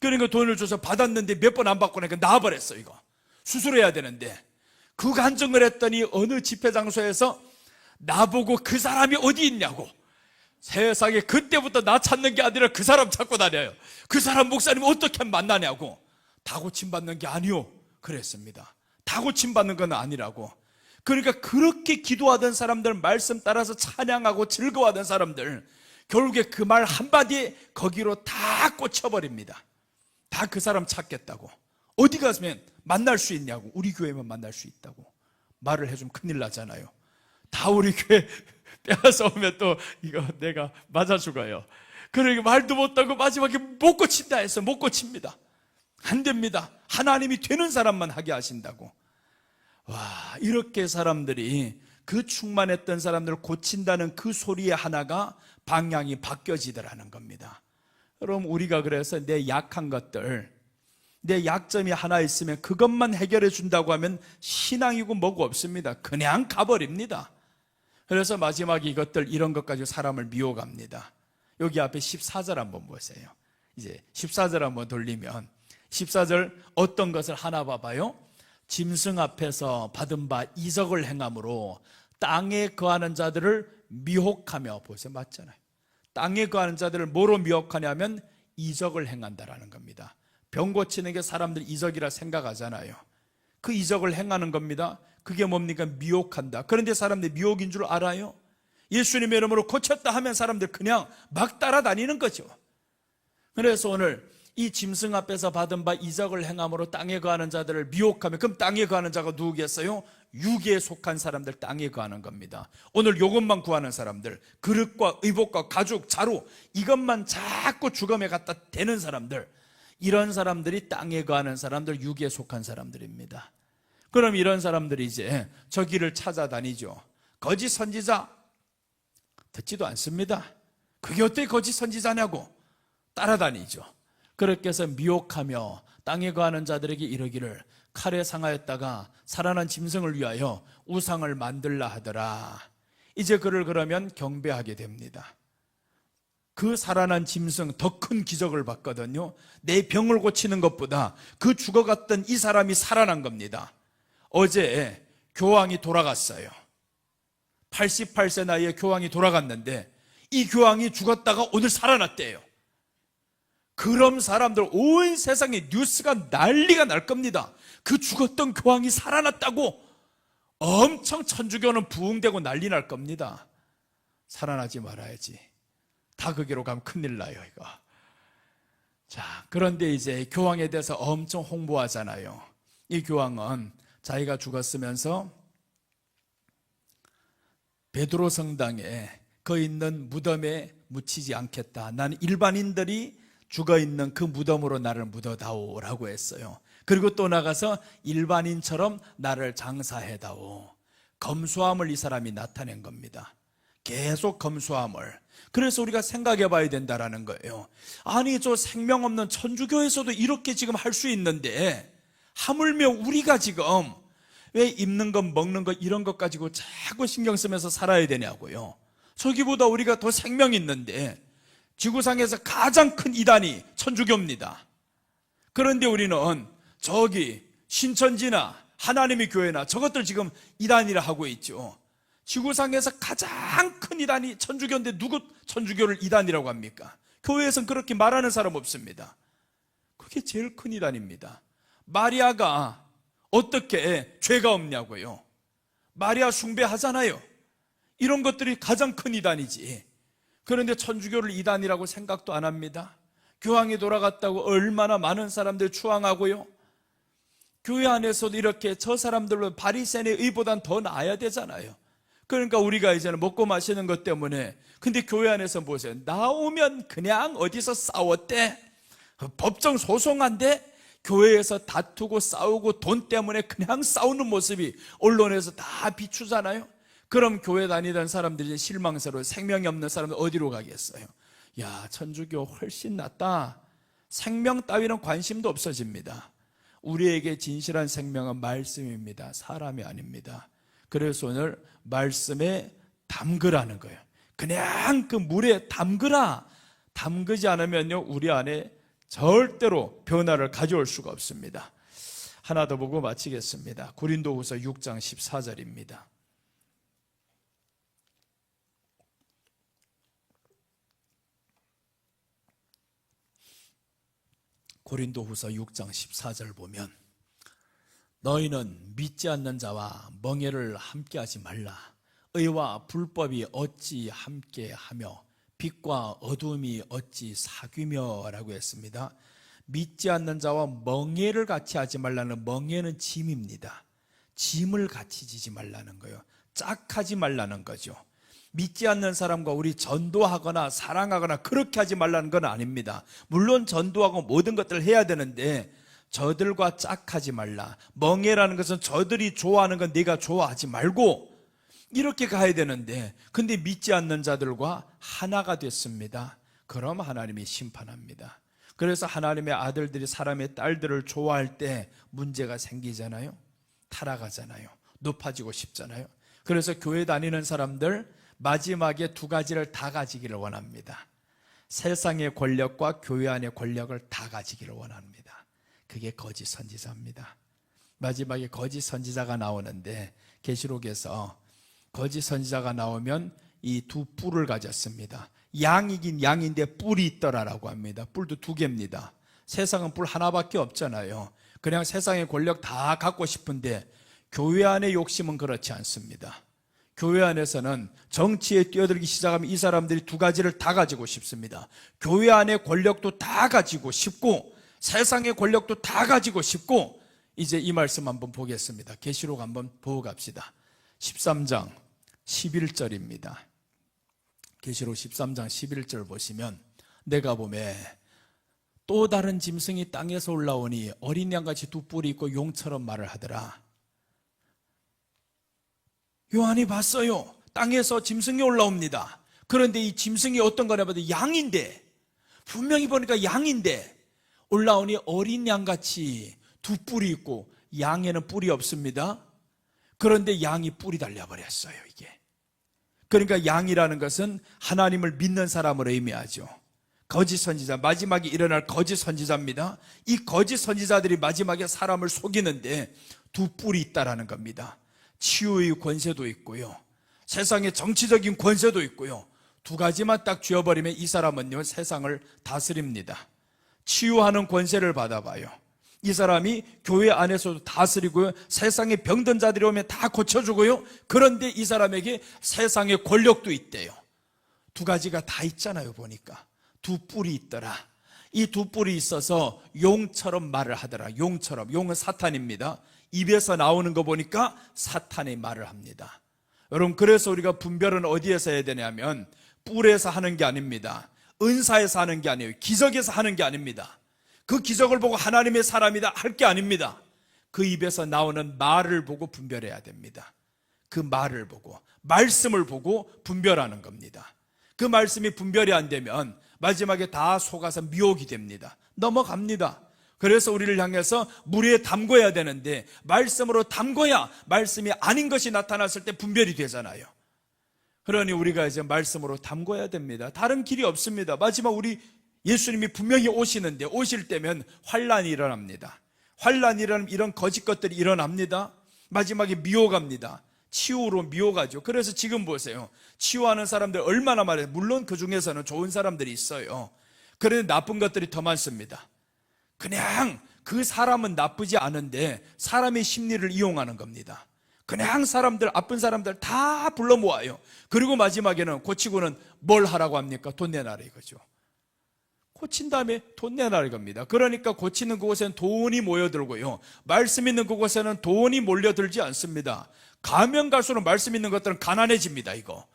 Speaker 1: 그러니까 돈을 줘서 받았는데 몇 번 안 받고 나니까 나와버렸어. 이거 수술해야 되는데. 그 간증을 했더니 어느 집회 장소에서 나보고 그 사람이 어디 있냐고, 세상에 그때부터 나 찾는 게 아니라 그 사람 찾고 다녀요. 그 사람 목사님 어떻게 만나냐고. 다 고침받는 게 아니요 그랬습니다. 다 고침받는 건 아니라고. 그러니까 그렇게 기도하던 사람들, 말씀 따라서 찬양하고 즐거워하던 사람들, 결국에 그 말 한마디에 거기로 다 꽂혀버립니다. 다 그 사람 찾겠다고. 어디 가면 만날 수 있냐고. 우리 교회만 만날 수 있다고 말을 해주면 큰일 나잖아요. 다 우리 교회 빼앗아 오면 또 이거 내가 맞아 죽어요. 그러니까 말도 못하고 마지막에 못 고친다 해서 못 고칩니다. 안 됩니다. 하나님이 되는 사람만 하게 하신다고. 와, 이렇게 사람들이, 그 충만했던 사람들을 고친다는 그 소리의 하나가 방향이 바뀌어지더라는 겁니다. 그럼 우리가 그래서 내 약한 것들, 내 약점이 하나 있으면 그것만 해결해 준다고 하면 신앙이고 뭐고 없습니다. 그냥 가버립니다. 그래서 마지막에 이것들, 이런 것 가지고 사람을 미워갑니다. 여기 앞에 14절 한번 보세요. 이제 14절 한번 돌리면 14절 어떤 것을 하나 봐봐요. 짐승 앞에서 받은 바 이적을 행함으로 땅에 거하는 자들을 미혹하며, 보세요, 맞잖아요. 땅에 거하는 자들을 뭐로 미혹하냐면 이적을 행한다라는 겁니다. 병 고치는 게 사람들 이적이라 생각하잖아요. 그 이적을 행하는 겁니다. 그게 뭡니까? 미혹한다. 그런데 사람들이 미혹인 줄 알아요? 예수님의 이름으로 고쳤다 하면 사람들 그냥 막 따라다니는 거죠. 그래서 오늘 이 짐승 앞에서 받은 바 이적을 행함으로 땅에 거하는 자들을 미혹하면, 그럼 땅에 거하는 자가 누구겠어요? 육에 속한 사람들, 땅에 거하는 겁니다. 오늘 이것만 구하는 사람들, 그릇과 의복과 가죽, 자루, 이것만 자꾸 죽음에 갖다 대는 사람들, 이런 사람들이 땅에 거하는 사람들, 육에 속한 사람들입니다. 그럼 이런 사람들이 이제 저 길을 찾아다니죠. 거짓 선지자 듣지도 않습니다. 그게 어떻게 거짓 선지자냐고 따라다니죠. 그렇게 해서 미혹하며 땅에 거하는 자들에게 이르기를 칼에 상하였다가 살아난 짐승을 위하여 우상을 만들라 하더라. 이제 그를 그러면 경배하게 됩니다. 그 살아난 짐승 더 큰 기적을 봤거든요. 내 병을 고치는 것보다 그 죽어갔던 이 사람이 살아난 겁니다. 어제 교황이 돌아갔어요. 88세 나이에 교황이 돌아갔는데 이 교황이 죽었다가 오늘 살아났대요. 그럼 사람들 온 세상에 뉴스가 난리가 날 겁니다. 그 죽었던 교황이 살아났다고 엄청 천주교는 부흥되고 난리 날 겁니다. 살아나지 말아야지. 다 거기로 가면 큰일 나요, 이거. 자, 그런데 이제 교황에 대해서 엄청 홍보하잖아요. 이 교황은 자기가 죽었으면서 베드로 성당에 거 있는 무덤에 묻히지 않겠다. 나는 일반인들이 죽어있는 그 무덤으로 나를 묻어다오라고 했어요. 그리고 또 나가서 일반인처럼 나를 장사해다오. 검소함을 이 사람이 나타낸 겁니다. 계속 검소함을. 그래서 우리가 생각해 봐야 된다라는 거예요. 아니, 저 생명 없는 천주교에서도 이렇게 지금 할 수 있는데 하물며 우리가 지금 왜 입는 것 먹는 것 이런 것 가지고 자꾸 신경 쓰면서 살아야 되냐고요. 저기보다 우리가 더 생명 있는데 지구상에서 가장 큰 이단이 천주교입니다. 그런데 우리는 저기 신천지나 하나님의 교회나 저것들 지금 이단이라 하고 있죠. 지구상에서 가장 큰 이단이 천주교인데 누구 천주교를 이단이라고 합니까? 교회에서는 그렇게 말하는 사람 없습니다. 그게 제일 큰 이단입니다. 마리아가 어떻게 죄가 없냐고요. 마리아 숭배하잖아요. 이런 것들이 가장 큰 이단이지. 그런데 천주교를 이단이라고 생각도 안 합니다. 교황이 돌아갔다고 얼마나 많은 사람들 추앙하고요. 교회 안에서도 이렇게 저 사람들로 바리새인의 의보단 더 나아야 되잖아요. 그러니까 우리가 이제는 먹고 마시는 것 때문에, 근데 교회 안에서 보세요. 나오면 그냥 어디서 싸웠대, 법정 소송한대, 교회에서 다투고 싸우고 돈 때문에 그냥 싸우는 모습이 언론에서 다 비추잖아요. 그럼 교회 다니던 사람들이 실망스러워. 생명이 없는 사람들 어디로 가겠어요? 야, 천주교 훨씬 낫다. 생명 따위는 관심도 없어집니다. 우리에게 진실한 생명은 말씀입니다. 사람이 아닙니다. 그래서 오늘 말씀에 담그라는 거예요. 그냥 그 물에 담그라. 담그지 않으면요, 우리 안에 절대로 변화를 가져올 수가 없습니다. 하나 더 보고 마치겠습니다. 고린도후서 6장 14절입니다. 고린도후서 6장 14절 보면, 너희는 믿지 않는 자와 멍에를 함께하지 말라. 의와 불법이 어찌 함께하며 빛과 어둠이 어찌 사귀며 라고 했습니다. 믿지 않는 자와 멍에를 같이 하지 말라는, 멍에는 짐입니다. 짐을 같이 지지 말라는 거예요. 짝하지 말라는 거죠. 믿지 않는 사람과 우리 전도하거나 사랑하거나 그렇게 하지 말라는 건 아닙니다. 물론 전도하고 모든 것들을 해야 되는데 저들과 짝하지 말라. 멍에라는 것은 저들이 좋아하는 건 네가 좋아하지 말고 이렇게 가야 되는데, 근데 믿지 않는 자들과 하나가 됐습니다. 그럼 하나님이 심판합니다. 그래서 하나님의 아들들이 사람의 딸들을 좋아할 때 문제가 생기잖아요. 타락하잖아요. 높아지고 싶잖아요. 그래서 교회 다니는 사람들 마지막에 두 가지를 다 가지기를 원합니다. 세상의 권력과 교회 안의 권력을 다 가지기를 원합니다. 그게 거짓 선지자입니다. 마지막에 거짓 선지자가 나오는데, 계시록에서 거짓 선지자가 나오면 이 두 뿔을 가졌습니다. 양이긴 양인데 뿔이 있더라라고 합니다. 뿔도 두 개입니다. 세상은 뿔 하나밖에 없잖아요. 그냥 세상의 권력 다 갖고 싶은데 교회 안의 욕심은 그렇지 않습니다. 교회 안에서는 정치에 뛰어들기 시작하면 이 사람들이 두 가지를 다 가지고 싶습니다. 교회 안의 권력도 다 가지고 싶고 세상의 권력도 다 가지고 싶고. 이제 이 말씀 한번 보겠습니다. 계시록 한번 보고 갑시다. 13장 11절입니다. 계시록 13장 11절 보시면, 내가 보매 또 다른 짐승이 땅에서 올라오니 어린 양같이 두 뿔이 있고 용처럼 말을 하더라. 요한이 봤어요. 땅에서 짐승이 올라옵니다. 그런데 이 짐승이 어떤 거냐 봐도 양인데, 분명히 보니까 양인데 올라오니 어린 양같이 두 뿔이 있고, 양에는 뿔이 없습니다. 그런데 양이 뿔이 달려버렸어요. 이게 그러니까 양이라는 것은 하나님을 믿는 사람을 의미하죠. 거짓 선지자, 마지막에 일어날 거짓 선지자입니다. 이 거짓 선지자들이 마지막에 사람을 속이는데 두 뿔이 있다라는 겁니다. 치유의 권세도 있고요, 세상의 정치적인 권세도 있고요. 두 가지만 딱 쥐어버리면 이 사람은요, 세상을 다스립니다. 치유하는 권세를 받아봐요. 이 사람이 교회 안에서도 다스리고요, 세상에 병든 자들이 오면 다 고쳐주고요. 그런데 이 사람에게 세상의 권력도 있대요. 두 가지가 다 있잖아요. 보니까 두 뿔이 있더라. 이 두 뿔이 있어서 용처럼 말을 하더라. 용처럼. 용은 사탄입니다. 입에서 나오는 거 보니까 사탄의 말을 합니다. 여러분, 그래서 우리가 분별은 어디에서 해야 되냐면 뿔에서 하는 게 아닙니다. 은사에서 하는 게 아니에요. 기적에서 하는 게 아닙니다. 그 기적을 보고 하나님의 사람이다 할 게 아닙니다. 그 입에서 나오는 말을 보고 분별해야 됩니다. 그 말을 보고, 말씀을 보고 분별하는 겁니다. 그 말씀이 분별이 안 되면 마지막에 다 속아서 미혹이 됩니다. 넘어갑니다. 그래서 우리를 향해서 물에 담궈야 되는데 말씀으로 담궈야 말씀이 아닌 것이 나타났을 때 분별이 되잖아요. 그러니 우리가 이제 말씀으로 담궈야 됩니다. 다른 길이 없습니다. 마지막 우리 예수님이 분명히 오시는데, 오실 때면 환란이 일어납니다. 환란이 일어나면 이런 거짓 것들이 일어납니다. 마지막에 미혹합니다. 치유로 미혹하죠. 그래서 지금 보세요. 치유하는 사람들 얼마나 많아요. 물론 그 중에서는 좋은 사람들이 있어요. 그런데 나쁜 것들이 더 많습니다. 그냥 그 사람은 나쁘지 않은데 사람의 심리를 이용하는 겁니다. 그냥 사람들, 아픈 사람들 다 불러 모아요. 그리고 마지막에는 고치고는 뭘 하라고 합니까? 돈 내놔라 이거죠. 고친 다음에 돈 내놔라 이겁니다. 그러니까 고치는 그곳에는 돈이 모여들고요, 말씀 있는 그곳에는 돈이 몰려들지 않습니다. 가면 갈수록 말씀 있는 것들은 가난해집니다. 이거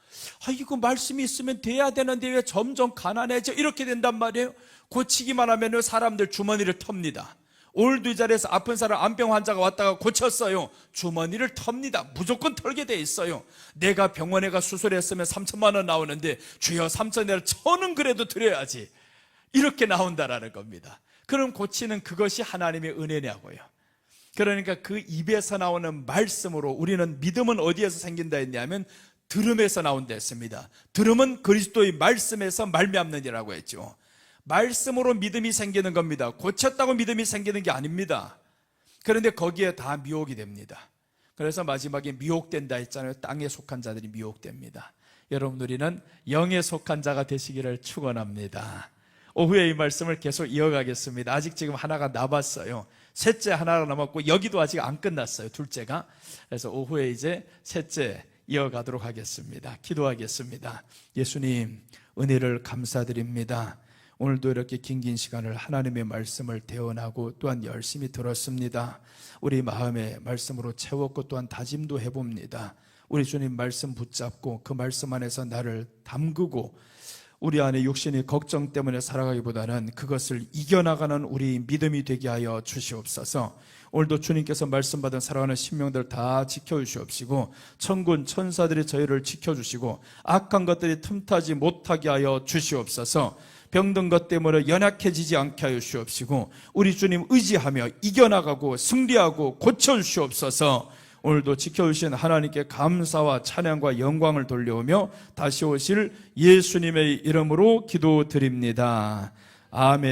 Speaker 1: 말씀이 있으면 돼야 되는데 왜 점점 가난해져? 이렇게 된단 말이에요. 고치기만 하면 사람들 주머니를 텁니다. 오늘도 이 자리에서 아픈 사람, 암병 환자가 왔다가 고쳤어요. 주머니를 텁니다. 무조건 털게 돼 있어요. 내가 병원에 가 수술했으면 3천만 원 나오는데 주여 3천원을 1,000원 그래도 드려야지, 이렇게 나온다라는 겁니다. 그럼 고치는 그것이 하나님의 은혜냐고요. 그러니까 그 입에서 나오는 말씀으로 우리는, 믿음은 어디에서 생긴다 했냐면 들음에서 나온다 했습니다. 들음은 그리스도의 말씀에서 말미암느니라고 했죠. 말씀으로 믿음이 생기는 겁니다. 고쳤다고 믿음이 생기는 게 아닙니다. 그런데 거기에 다 미혹이 됩니다. 그래서 마지막에 미혹된다 했잖아요. 땅에 속한 자들이 미혹됩니다. 여러분, 우리는 영에 속한 자가 되시기를 축원합니다. 오후에 이 말씀을 계속 이어가겠습니다. 아직 지금 하나가 남았어요. 셋째 하나가 남았고 여기도 아직 안 끝났어요. 둘째가. 그래서 오후에 이제 셋째 이어가도록 하겠습니다. 기도하겠습니다. 예수님, 은혜를 감사드립니다. 오늘도 이렇게 긴 시간을 하나님의 말씀을 대언하고 또한 열심히 들었습니다. 우리 마음에 말씀으로 채웠고 또한 다짐도 해봅니다. 우리 주님 말씀 붙잡고 그 말씀 안에서 나를 담그고 우리 안에 육신의 걱정 때문에 살아가기보다는 그것을 이겨나가는 우리 믿음이 되게 하여 주시옵소서. 오늘도 주님께서 말씀받은 살아가는 신명들 다 지켜주시옵시고 천군 천사들이 저희를 지켜주시고 악한 것들이 틈타지 못하게 하여 주시옵소서. 병든 것 때문에 연약해지지 않게 하여 주시옵시고 우리 주님 의지하며 이겨나가고 승리하고 고쳐주시옵소서. 오늘도 지켜주신 하나님께 감사와 찬양과 영광을 돌려오며 다시 오실 예수님의 이름으로 기도드립니다. 아멘.